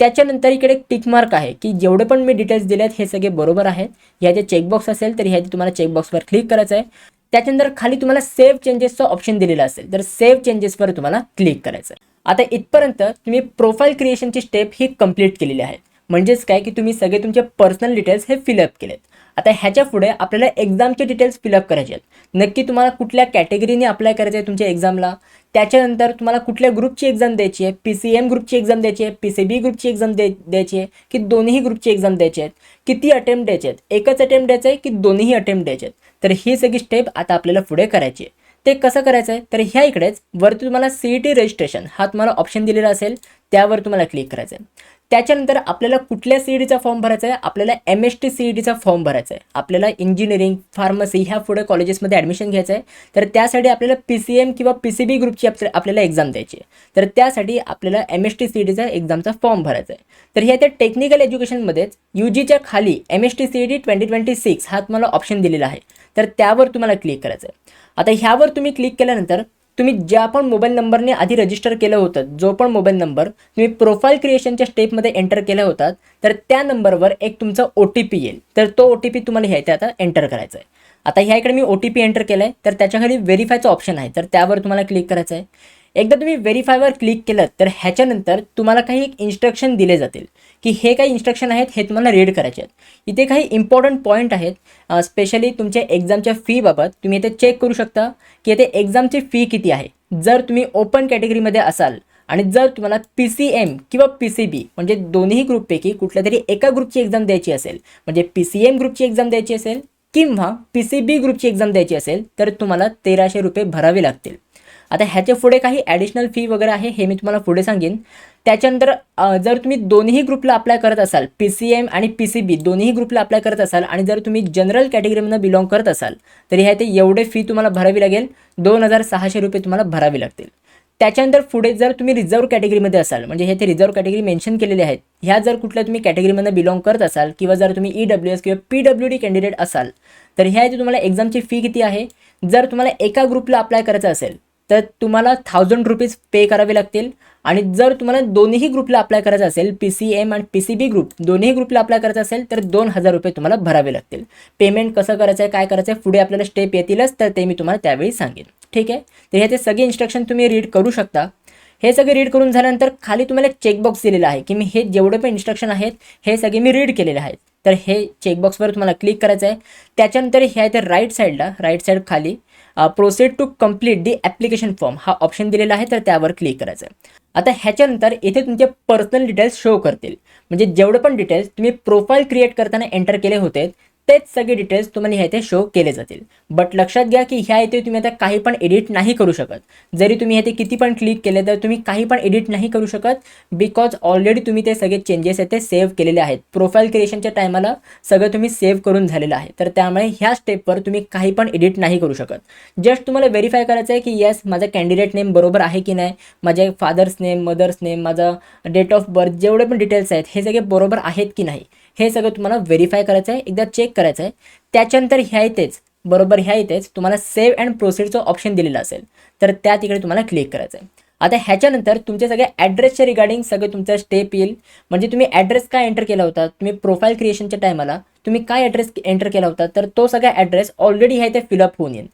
त्याच्यानंतर इकडे एक टिक मार्क आहे की जेवढे पण मी डिटेल्स दिले आहेत हे सगळे बरोबर आहेत. ह्याचे चेकबॉक्स असेल तर ह्याचे तुम्हाला चेकबॉक्सवर क्लिक करायचं आहे. त्याच्यानंतर खाली तुम्हाला सेव्ह चेंजेसचा ऑप्शन दिलेला असेल तर सेव्ह चेंजेसवर तुम्हाला क्लिक करायचं आहे. आता इथपर्यंत तुम्ही प्रोफाईल क्रिएशनची स्टेप ही कंप्लीट केलेली आहे. म्हणजेच काय की तुम्ही सगळे तुमचे पर्सनल डिटेल्स हे फिलअप केलेत. आता ह्याच्या पुढे आपल्याला एक्झामचे डिटेल्स फिलअप करायचे आहेत. नक्की तुम्हाला कुठल्या कॅटेगरीने अप्लाय करायचं आहे तुमच्या एक्झामला, त्याच्यानंतर तुम्हाला कुठल्या ग्रुपची एक्झाम द्यायची आहे, PCM ग्रुपची एक्झाम द्यायची आहे, PCB ग्रुपची एक्झाम द्यायची आहे की दोन्ही ग्रुपची एक्झाम द्यायची आहेत, किती अटेम्प्ट द्यायचे आहेत, एकच अटेम्प्ट द्यायचं आहे की दोन्ही अटेम्प्ट द्यायचे आहेत. तर ही सगळी स्टेप आता आपल्याला पुढे करायची आहे. ते कसं करायचं आहे तर ह्या इकडेच वरती तुम्हाला CET रजिस्ट्रेशन हा तुम्हाला ऑप्शन दिलेला असेल त्यावर तुम्हाला क्लिक करायचं आहे. त्याच्यानंतर आपल्याला कुठल्या CETचा फॉर्म भरायचा आहे, आपल्याला MST CETचा फॉर्म भरायचा आहे. आपल्याला इंजिनिअरिंग, फार्मसी ह्या पुढे कॉलेजेसमध्ये ॲडमिशन घ्यायचं आहे. तर त्यासाठी आपल्याला PCM किंवा PCB ग्रुपची आपल्याला एक्झाम द्यायची आहे. तर त्यासाठी आपल्याला MST CETचा एक्झामचा फॉर्म भरायचा आहे. तर ह्या त्या टेक्निकल एज्युकेशनमध्येच UGच्या खाली MST CET 2026 हा तुम्हाला ऑप्शन दिलेला आहे. तर त्यावर तुम्हाला क्लिक करायचं आहे. आता ह्यावर तुम्ही क्लिक केल्यानंतर तुम्ही ज्या पण मोबाईल नंबरने आधी रजिस्टर केलं होतं, जो पण मोबाईल नंबर तुम्ही प्रोफाईल क्रिएशनच्या स्टेपमध्ये एंटर केला होता तर त्या नंबरवर एक तुमचा OTP येईल. तर तो OTP तुम्हाला ह्याच्या आता एंटर करायचा आहे. आता ह्या इकडे मी OTP एंटर केला आहे तर त्याच्या खाली व्हेरीफायचं ऑप्शन आहे तर त्यावर तुम्हाला क्लिक करायचं आहे. एकदा तुम्ही व्हेरीफायवर क्लिक केलं तर ह्याच्यानंतर तुम्हाला काही एक इन्स्ट्रक्शन दिले जातील की हे काही इन्स्ट्रक्शन आहेत हे तुम्हाला रीड करायचे आहेत. इथे काही इम्पॉर्टंट पॉईंट आहेत, स्पेशली तुमच्या एक्झामच्या फीबाबत तुम्ही इथे चेक करू शकता की इथे एक्झामची फी किती आहे. जर तुम्ही ओपन कॅटेगरीमध्ये असाल आणि जर तुम्हाला PCM किंवा PCB म्हणजे दोन्ही ग्रुपपैकी कुठल्या तरी एका ग्रुपची एक्झाम द्यायची असेल, म्हणजे PCM ग्रुपची एक्झाम द्यायची असेल किंवा PCB ग्रुपची एक्झाम द्यायची असेल तर तुम्हाला 1300 रुपये भरावे लागतील. आता ह्याच्या पुढे काही ॲडिशनल फी वगैरे आहे हे मी तुम्हाला पुढे सांगेन. त्याच्यानंतर जर तुम्ही दोन्ही ग्रुपला अप्लाय करत असाल, PCM आणि PCB दोन्ही ग्रुपला अप्लाय करत असाल आणि जर तुम्ही जनरल कॅटेगरीमधून बिलॉंग करत असाल तर ह्या ते एवढे फी तुम्हाला भरावी लागेल, 2600 रुपये तुम्हाला भरावे लागतील. त्याच्यानंतर पुढे जर तुम्ही रिझर्व कॅटेगरीमध्ये असाल, म्हणजे हे ते रिझर्व कॅटेगरी मेन्शन केलेले आहेत, ह्या जर कुठल्या तुम्ही कॅटेगरीमधून बिलॉंग करत असाल किंवा जर तुम्ही EWS किंवा PWD कॅन्डिडेट असाल तर ह्या इथे तुम्हाला एक्झामची फी किती आहे. जर तुम्हाला एका ग्रुपला अप्लाय करायचं असेल तर तुम्हाला 1000 रुपीज पे करावे लागतील आणि जर तुम्हाला दोन्ही ग्रुपला अप्लाय करायचं असेल, PCM आणि PCB ग्रुप दोन्ही ग्रुपला अप्लाय करायचं असेल तर 2000 रुपये तुम्हाला भरावे लागतील. पेमेंट कसं करायचं आहे, काय करायचं आहे, पुढे आपल्याला स्टेप येतीलच तर ते मी तुम्हाला त्यावेळी सांगेन. ठीक आहे, तर हे ते सगळे इन्स्ट्रक्शन तुम्ही रीड करू शकता. हे सगळे रीड करून झाल्यानंतर खाली तुम्हाला एक चेकबॉक्स दिलेला आहे की मी हे जेवढे पण इन्स्ट्रक्शन आहेत हे सगळे मी रीड केलेले आहेत. तर हे चेकबॉक्सवर तुम्हाला क्लिक करायचं आहे. त्याच्यानंतर ह्या इथे राईट साईड खाली proceed to complete the application form हा ऑप्शन दिलेला आहे तर त्यावर क्लिक करायचं आहे. आता ह्याच्यानंतर इथे तुमचे पर्सनल डिटेल्स शो करतील, म्हणजे जेवढे पण डिटेल्स तुम्ही प्रोफाईल क्रिएट करताना एंटर केले होते तेच सगळे डिटेल्स तुम्हाला ह्या इथे शो केले जातील. बट लक्षात घ्या की ह्या इथे तुम्ही आता काही पण एडिट नाही करू शकत. जरी तुम्ही इथे किती पण क्लिक केले तर तुम्ही काही पण एडिट नाही करू शकत, बिकॉज ऑलरेडी तुम्ही ते सगळे चेंजेस इथे सेव्ह केलेले आहेत. प्रोफाईल क्रिएशनच्या टायमाला सगळं तुम्ही सेव्ह करून झालेलं आहे. तर त्यामुळे ह्या स्टेपवर तुम्ही काही पण एडिट नाही करू शकत. जस्ट तुम्हाला व्हेरीफाय करायचं आहे की येस माझा कॅन्डिडेट नेम बरोबर आहे की नाही, माझे फादर्स नेम, मदर्स नेम, माझा डेट ऑफ बर्थ, जेवढे पण डिटेल्स आहेत हे सगळे बरोबर आहेत की नाही हे सगळं तुम्हाला व्हेरीफाय करायचं आहे, एकदा चेक करायचं आहे. त्याच्यानंतर ह्या इथेच ह्या इथेच तुम्हाला सेव्ह अँड प्रोसीडचं ऑप्शन दिलेलं असेल तर त्या तिकडे तुम्हाला क्लिक करायचं आहे. आता ह्याच्यानंतर तुमचे सगळे ॲड्रेसच्या रिगार्डिंग सगळं तुमचं स्टेप येईल. म्हणजे तुम्ही ॲड्रेस काय एंटर केला होता, तुम्ही प्रोफाईल क्रिएशनच्या टायमाला तुम्ही काय ॲड्रेस एंटर केला होता तर तो सगळा ॲड्रेस ऑलरेडी ह्या इथे फिलअप होऊन येईल.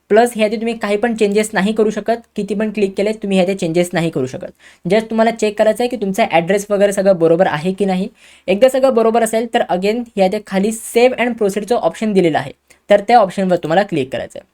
प्लस ह्याचे तुम्ही काही पण चेंजेस नाही करू शकत, किती पण क्लिक केले तुम्ही ह्याचे चेंजेस नाही करू शकत. जस्ट तुम्हाला चेक करायचं आहे की तुमचा ॲड्रेस वगैरे सगळं बरोबर आहे की नाही. एकदा सगळं बरोबर असेल तर अगेन ह्याचे खाली सेव्ह अँड प्रोसीडचं ऑप्शन दिलेलं आहे तर त्या ऑप्शनवर तुम्हाला क्लिक करायचं आहे.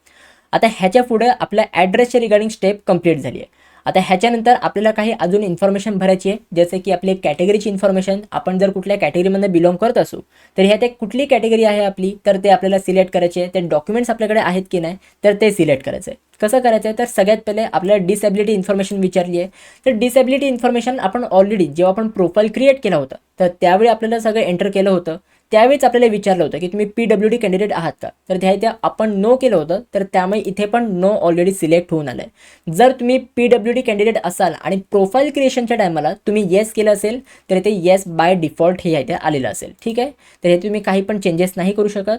आता ह्याच्या पुढे आपल्या ॲड्रेसच्या रिगार्डिंग स्टेप कंप्लीट झाली आहे. आता ह्याच्यानंतर आपल्याला काही अजून इन्फॉर्मेशन भरायची आहे, जसे की आपली कॅटेगरीची इन्फॉर्मेशन. आपण जर कुठल्या कॅटेगरीमध्ये बिलॉंग करत असू तर ह्यात एक कुठली कॅटेगरी आहे आपली तर ते आपल्याला सिलेक्ट करायचे आहे. ते डॉक्युमेंट्स आपल्याकडे आहेत की नाही तर ते सिलेक्ट करायचं आहे. कसं करायचं आहे तर सगळ्यात पहिले आपल्याला डिसेबिलिटी इन्फॉर्मेशन विचारली आहे. तर डिसेबिलिटी इन्फॉर्मेशन आपण ऑलरेडी जेव्हा आपण प्रोफाईल क्रिएट केला होता तर त्यावेळी आपल्याला सगळं एंटर केलं होतं. त्यावेळेस आपल्याला विचारलं होतं की तुम्ही PWD कॅन्डिडेट आहात का, तर त्या आपण नो केलं होतं तर त्यामुळे इथे पण नो ऑलरेडी सिलेक्ट होऊन आलं आहे. जर तुम्ही PWD कॅन्डिडेट असाल आणि प्रोफाईल क्रिएशनच्या टायमाला तुम्ही येस केलं असेल तर इथे येस बाय डिफॉल्ट हे इथे आलेलं असेल. ठीक आहे, तर हे तुम्ही काही पण चेंजेस नाही करू शकत.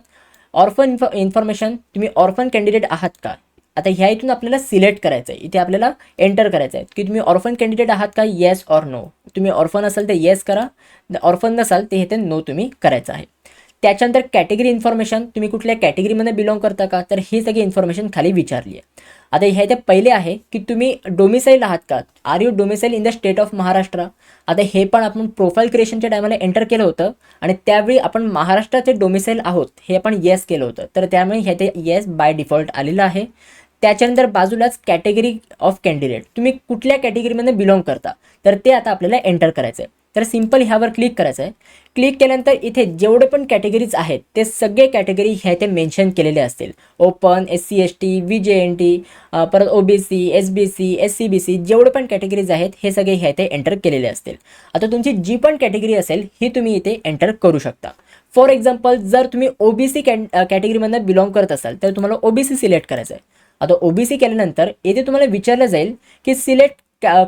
ऑर्फन इन्फॉर्मेशन, तुम्ही ऑर्फन कॅन्डिडेट आहात का, आता ह्या इथून आपल्याला सिलेक्ट करायचं आहे. इथे आपल्याला एंटर करायचं आहे की तुम्ही ऑर्फन कॅन्डिडेट आहात का, येस ऑर नो. तुम्ही ऑर्फन असाल तर येस करा, ऑर्फन नसाल ते इथे नो तुम्ही करायचं आहे. त्याच्यानंतर कॅटेगरी इन्फॉर्मेशन, तुम्ही कुठल्या कॅटेगरीमध्ये बिलॉंग करता का, तर ही सगळी इन्फॉर्मेशन खाली विचारली आहे. आता ह्या इथे पहिले आहे की तुम्ही डोमिसाईल आहात का, are you domicile in the state of Maharashtra. आता हे पण आपण प्रोफाईल क्रिएशनच्या टायमाला एंटर केलं होतं आणि त्यावेळी आपण महाराष्ट्राचे डोमिसाईल आहोत हे आपण येस केलं होतं तर त्यामुळे ह्या इथे येस बाय डिफॉल्ट आलेलं आहे. त्याच्यानंतर बाजूलाच कॅटेगरी ऑफ कॅन्डिडेट, तुम्ही कुठल्या कॅटेगरीमध्ये बिलॉंग करता तर ते आता आपल्याला एंटर करायचं आहे. तर सिंपल ह्यावर क्लिक करायचं आहे. क्लिक केल्यानंतर इथे जेवढे पण कॅटेगरीज आहेत ते सगळे कॅटेगरी ह्या इथे मेन्शन केलेले असतील. ओपन, SC ST, VJNT, परत OBC, SBC, SCBC, जेवढे पण कॅटेगरीज आहेत हे सगळे ह्या इथे एंटर केलेले असतील. आता तुमची जी पण कॅटेगरी असेल ही तुम्ही इथे एंटर करू शकता. फॉर एक्झाम्पल जर तुम्ही OBC कॅटेगरीमधनं बिलॉंग करत असाल तर तुम्हाला OBC सिलेक्ट करायचं आहे. आता OBC केल्यानंतर येथे तुम्हाला विचारलं जाईल की select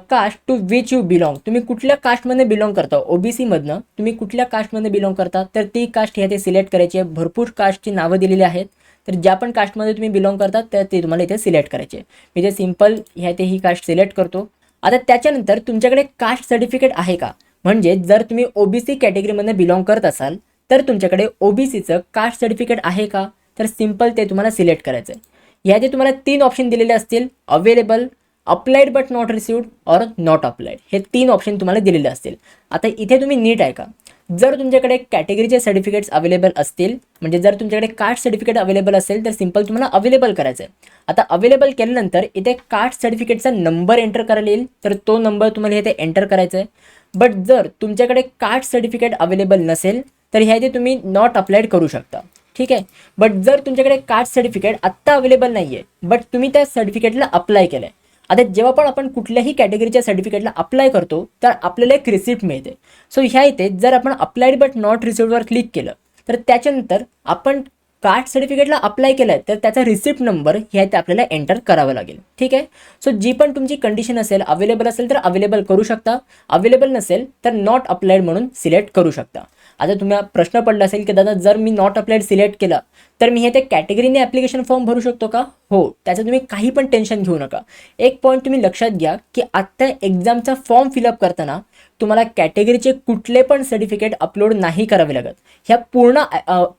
caste to which you belong, तुम्ही कुठल्या कास्टमध्ये बिलॉंग करता. OBCमधनं तुम्ही कुठल्या कास्टमध्ये बिलॉंग करता तर ती कास्ट ह्या ते सिलेक्ट करायची आहे. भरपूर कास्टची नावं दिलेली आहेत तर ज्या पण कास्टमध्ये तुम्ही बिलॉंग करता तर ते तुम्हाला इथे सिलेक्ट करायचे. मी ते सिंपल ह्या ते ही कास्ट सिलेक्ट करतो. आता त्याच्यानंतर तुमच्याकडे कास्ट सर्टिफिकेट आहे का, म्हणजे जर तुम्ही OBC कॅटेगरीमध्ये बिलॉंग करत असाल तर तुमच्याकडे OBCचं कास्ट सर्टिफिकेट आहे का, तर सिंपल ते तुम्हाला सिलेक्ट करायचं आहे. ह्याचे तुम्हाला 3 ऑप्शन दिलेले असतील, available, applied but not received और नॉट अप्लाइड, हे 3 ऑप्शन तुम्हाला दिलेले असतील. आता इथे तुम्ही नीट आहे का, जर तुमच्याकडे कॅटेगरीचे सर्टिफिकेट्स अवेलेबल असतील, म्हणजे जर तुमच्याकडे कास्ट सर्टिफिकेट अवेलेबल असेल तर सिंपल तुम्हाला अवेलेबल करायचं आहे. आता अवेलेबल केल्यानंतर इथे कास्ट सर्टिफिकेटचा नंबर एंटर करायला येईल तर तो नंबर तुम्हाला इथे एंटर करायचा आहे. बट जर तुमच्याकडे कास्ट सर्टिफिकेट अवेलेबल नसेल तर ह्या इथे तुम्ही नॉट अप्लाइड करू शकता. ठीक आहे, बट जर तुमच्याकडे कास्ट सर्टिफिकेट आत्ता अवेलेबल नाही आहे बट तुम्ही त्या सर्टिफिकेटला अप्लाय केलं आहे. आता जेव्हा पण आपण कुठल्याही कॅटेगरीच्या सर्टिफिकेटला अप्लाय करतो तर आपल्याला एक रिसिप्ट मिळते. सो ह्या इथे जर आपण अप्लाइड बट नॉट रिसिव्डवर क्लिक केलं तर त्याच्यानंतर आपण कास्ट सर्टिफिकेटला अप्लाय केलं आहे तर त्याचा रिसिप्ट नंबर ह्या इथे आपल्याला एंटर करावा लागेल. ठीक आहे, सो जी पण तुमची कंडिशन असेल, अवेलेबल असेल तर अवेलेबल करू शकता, अवेलेबल नसेल तर नॉट अप्लाइड म्हणून सिलेक्ट करू शकता. आता तुम्हाला प्रश्न पडला असेल की दादा जर मी नॉट अप्लाइड सिलेक्ट केलं तर मी हे त्या कॅटेगरीने ॲप्लिकेशन फॉर्म भरू शकतो का. हो, त्याचं तुम्ही काही पण टेन्शन घेऊ नका. एक पॉईंट तुम्ही लक्षात घ्या की आत्ता एक्झामचा फॉर्म फिलअप करताना तुम्हाला कॅटेगरीचे कुठले पण सर्टिफिकेट अपलोड नाही करावे लागत. ह्या पूर्ण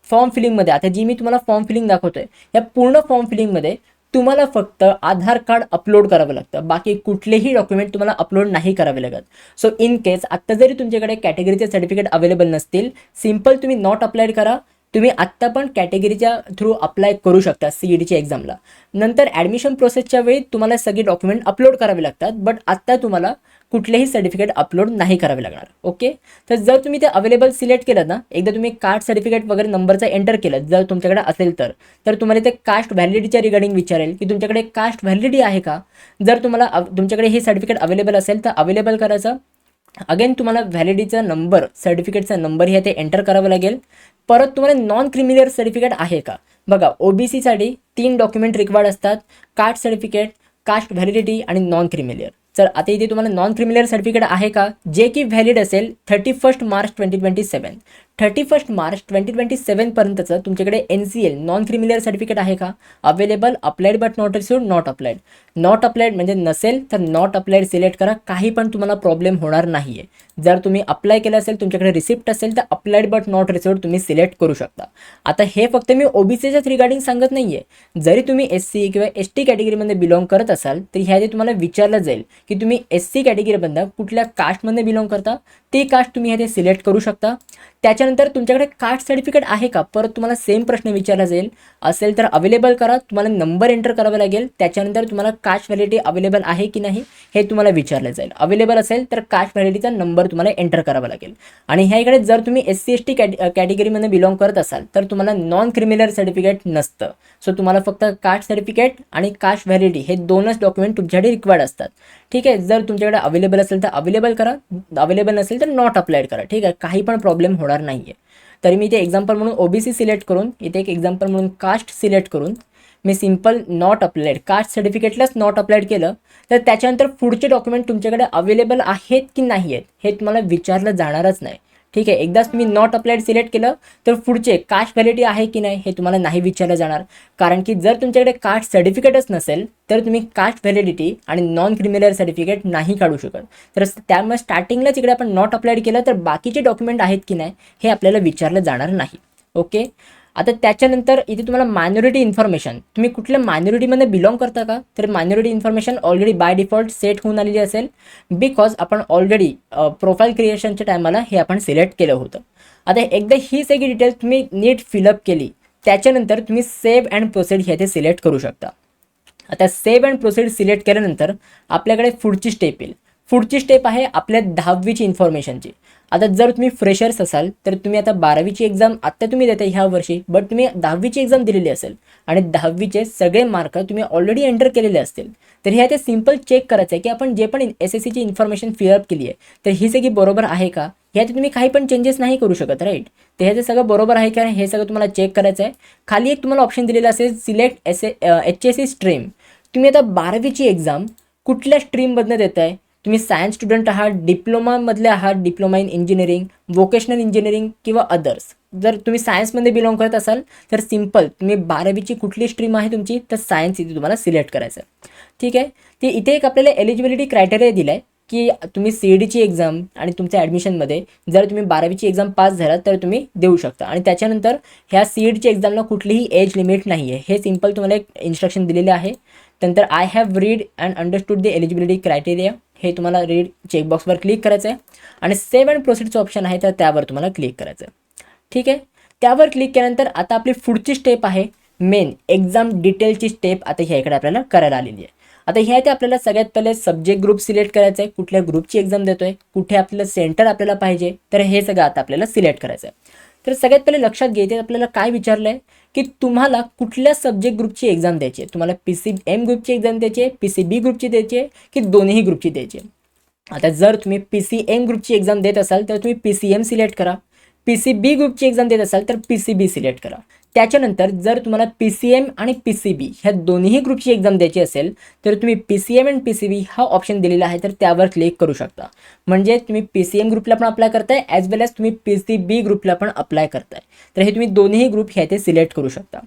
फॉर्म फिलिंगमध्ये, आता जी मी तुम्हाला फॉर्म फिलिंग दाखवतोय ह्या पूर्ण फॉर्म फिलिंगमध्ये तुम्हाला फक्त आधार कार्ड अपलोड करावं लागतं, बाकी कुठलेही डॉक्युमेंट तुम्हाला अपलोड नाही करावे लागत. सो इन केस आत्ता जरी तुमच्याकडे कॅटेगरीचे सर्टिफिकेट अवेलेबल नसतील, सिंपल तुम्ही नॉट अप्लाइड करा, तुम्ही आत्ता पण कॅटेगरीच्या थ्रू अप्लाय करू शकता CETच्या एक्झामला. नंतर ॲडमिशन प्रोसेसच्या वेळी तुम्हाला सगळे डॉक्युमेंट अपलोड करावे लागतात, बट आत्ता तुम्हाला कुठलेही सर्टिफिकेट अपलोड नाही करावे लागणार. ओके, तर जर तुम्ही ते अवेलेबल सिलेक्ट केलं ना, एकदा तुम्ही कास्ट सर्टिफिकेट वगैरे नंबरचा एंटर केलं जर तुमच्याकडे असेल तर तुम्हाला ते कास्ट व्हॅलिडिटीच्या रिगार्डिंग विचारेल की तुमच्याकडे कास्ट व्हॅलिडिटी आहे का. जर तुम्हाला तुमच्याकडे हे सर्टिफिकेट अवेलेबल असेल तर अवेलेबल करायचं. अगेन तुम्हाला व्हॅलिडिटीचा नंबर, सर्टिफिकेटचा नंबर हे ते एंटर करावं लागेल. परत तुम्हाला नॉन क्रिमिनल सर्टिफिकेट आहे का बघा. OBCसाठी 3 डॉक्युमेंट रिक्वायर्ड असतात: कास्ट सर्टिफिकेट, कास्ट व्हॅलिडिटी आणि नॉन क्रिमिनल. तर आता इथे तुम्हाला नॉन क्रिमिनल सर्टिफिकेट आहे का जे की व्हॅलिड असेल 31 मार्च 2027. 31 मार्च 2027 पर्यंतचं तुमच्याकडे NCL नॉन क्रिमिनल सर्टिफिकेट आहे का available. Applied but not received, not applied. Not applied म्हणजे नसेल तर नॉट अप्लाइड सिलेक्ट करा, काही पण तुम्हाला प्रॉब्लेम होणार नाही आहे. जर तुम्ही अप्लाय केलं असेल, तुमच्याकडे रिसिप्ट असेल तर अप्लाइड बट नॉट रिसिव्ड तुम्ही सिलेक्ट करू शकता. आता हे फक्त मी OBCच्याच रिगार्डिंग सांगत नाही आहे. जरी तुम्ही SC किंवा ST कॅटेगरीमध्ये बिलॉंग करत असाल तर ह्याआधी तुम्हाला विचारलं जाईल की तुम्ही SC कॅटेगरीमधनं कुठल्या कास्टमध्ये बिलॉंग करता, ते कास्ट तुम्ही ह्याथे सिलेक्ट करू शकता. त्याच्यानंतर तुमच्याकडे कास्ट सर्टिफिकेट आहे का, परत तुम्हाला सेम प्रश्न विचारला जाईल. असेल तर अवेलेबल करा, तुम्हाला नंबर एंटर करावा लागेल. त्याच्यानंतर तुम्हाला कास्ट व्हॅलिडिटी अवेलेबल आहे की नाही हे तुम्हाला विचारलं जाईल. अवेलेबल असेल तर कास्ट व्हॅलिडिटीचा नंबर तुम्हाला एंटर करावा लागेल. आणि ह्या इकडे जर तुम्ही SC ST कॅटेगरीमध्ये बिलॉंग करत असाल तर तुम्हाला नॉन क्रिमिनल सर्टिफिकेट नसतं. सो तुम्हाला फक्त कास्ट सर्टिफिकेट आणि कास्ट व्हॅलिडिटी हे 2च डॉक्युमेंट तुमच्याकडे रिक्वायर्ड असतात. ठीक आहे, जर तुमच्याकडे अवेलेबल असेल तर अवेलेबल करा, अवेलेबल नसेल तर नॉट अप्लाइड करा. ठीक आहे, काही पण प्रॉब्लेम होणार नाही आहे. तरी मी इथे एक्झाम्पल म्हणून OBC सिलेक्ट करून, इथे एक एक्झाम्पल म्हणून कास्ट सिलेक्ट करून मी सिम्पल नॉट अप्लाइड, कास्ट सर्टिफिकेटलाच नॉट अप्लाइड केलं. तर त्याच्यानंतर पुढचे डॉक्युमेंट तुमच्याकडे अवेलेबल आहेत की नाही आहेत हे तुम्हाला विचारलं जाणारच नाही. ठीक आहे, एकदाच तुम्ही नॉट अप्लाइड सिलेक्ट केलं तर पुढचे कास्ट व्हॅलिडिटी आहे की नाही हे तुम्हाला नाही विचारलं जाणार. कारण की जर तुमच्याकडे कास्ट सर्टिफिकेटच नसेल तर तुम्ही कास्ट व्हॅलिडिटी आणि नॉन क्रिमिनल सर्टिफिकेट नाही काढू शकत. तर त्यामुळे स्टार्टिंगलाच इकडे आपण नॉट अप्लाइड केलं तर बाकीचे डॉक्युमेंट आहेत की नाही हे आपल्याला विचारलं जाणार नाही. ओके, आता त्याच्यानंतर इथे तुम्हाला मायनॉरिटी इन्फॉर्मेशन, तुम्ही कुठल्या मायनॉरिटीमध्ये बिलॉंग करता का, तर minority information already by default set होऊन आलेली असेल, बिकॉज आपण ऑलरेडी प्रोफाईल क्रिएशनच्या टायमाला हे आपण सिलेक्ट केलं होतं. आता एकदा ही सगळी डिटेल्स तुम्ही नीट फिलअप केली त्याच्यानंतर तुम्ही सेव्ह अँड प्रोसीड हे ते सिलेक्ट करू शकता. आता सेव्ह अँड प्रोसीड सिलेक्ट केल्यानंतर आपल्याकडे पुढची स्टेप येईल. पुढची स्टेप आहे आपल्या 10वीची इन्फॉर्मेशनची. आता जर तुम्ही फ्रेशर्स असाल तर तुम्ही आता 12वीची एक्झाम आत्ता तुम्ही देताय ह्या वर्षी, बट तुम्ही 10वीची एक्झाम दिलेली असेल आणि 10वीचे सगळे मार्क तुम्ही ऑलरेडी एंटर केलेले असतील. तर हे ते सिम्पल चेक करायचं आहे की आपण जे पण SSCची इन्फॉर्मेशन फिलअप केली आहे तर ही सगळी बरोबर आहे का. ह्यात तुम्ही काही पण चेंजेस नाही करू शकत, राईट. तर ह्याचं सगळं बरोबर आहे का हे सगळं तुम्हाला चेक करायचं आहे. खाली एक तुम्हाला ऑप्शन दिलेला असेल सिलेक्ट HSC स्ट्रीम. तुम्ही आता 12वीची एक्झाम कुठल्या स्ट्रीममधनं देताय, तुम्ही सायन्स स्टुडंट आहात, डिप्लोमामधले आहात, diploma in engineering, vocational engineering किंवा अदर्स. जर तुम्ही सायन्समध्ये बिलॉंग करत असाल तर सिम्पल तुम्ही 12वीची कुठली स्ट्रीम आहे तुमची तर सायन्स इथे तुम्हाला सिलेक्ट करायचं आहे. ठीक आहे, ते इथे एक आपल्याला एलिजिबिलिटी क्रायटेरिया दिला आहे की तुम्ही CETची एक्झाम आणि तुमच्या ॲडमिशनमध्ये जर तुम्ही 12वीची एक्झाम पास झालात तर तुम्ही देऊ शकता. आणि त्याच्यानंतर ह्या CETची एक्झामला कुठलीही एज लिमिट नाही आहे, हे सिम्पल तुम्हाला एक इन्स्ट्रक्शन दिलेले आहे. त्यानंतर I have read and understood the eligibility criteria, हे तुम्हाला रीड चेकबॉक्सवर क्लिक करायचं आहे. आणि सेव्ह अँड प्रोसीडचं ऑप्शन आहे तर त्यावर तुम्हाला क्लिक करायचं आहे. ठीक आहे, त्यावर क्लिक केल्यानंतर आता आपली पुढची स्टेप आहे मेन एक्झाम डिटेलची स्टेप. आता ह्या इकडे आपल्याला करायला आलेली आहे. आता ह्या ते आपल्याला सगळ्यात पहिले सब्जेक्ट ग्रुप सिलेक्ट करायचं आहे, कुठल्या ग्रुपची एक्झाम देतोय, कुठे आपल्याला सेंटर आपल्याला पाहिजे, तर हे सगळं आता आपल्याला सिलेक्ट करायचं आहे. तर सगळ्यात पहिले लक्षात घ्यायचे आपल्याला काय विचारलं आहे की तुम्हाला कुठल्या सब्जेक्ट ग्रुपची एक्झाम द्यायची आहे. तुम्हाला PCM ग्रुपची एक्झाम द्यायची आहे, PCB ग्रुपची द्यायची आहे की दोन्ही ग्रुपची द्यायची आहे. आता जर तुम्ही PCM ग्रुपची एक्झाम देत असाल तर तुम्ही PCM सिलेक्ट करा. PCB ग्रुपची एक्झाम देत असाल तर PCB सिलेक्ट करा. त्याच्यानंतर जर तुम्हाला PCM आणि PCB ह्या दोन्ही ग्रुपची एक्झाम द्यायची असेल तर तुम्ही PCM आणि PCB हा ऑप्शन दिलेला आहे तर त्यावर क्लिक करू शकता. म्हणजे तुम्ही PCM ग्रुपला पण अप्लाय करताय ॲज वेल ॲज तुम्ही PCB ग्रुपला पण अप्लाय करताय. तर हे तुम्ही दोन्ही ग्रुप ह्या ते सिलेक्ट करू शकता.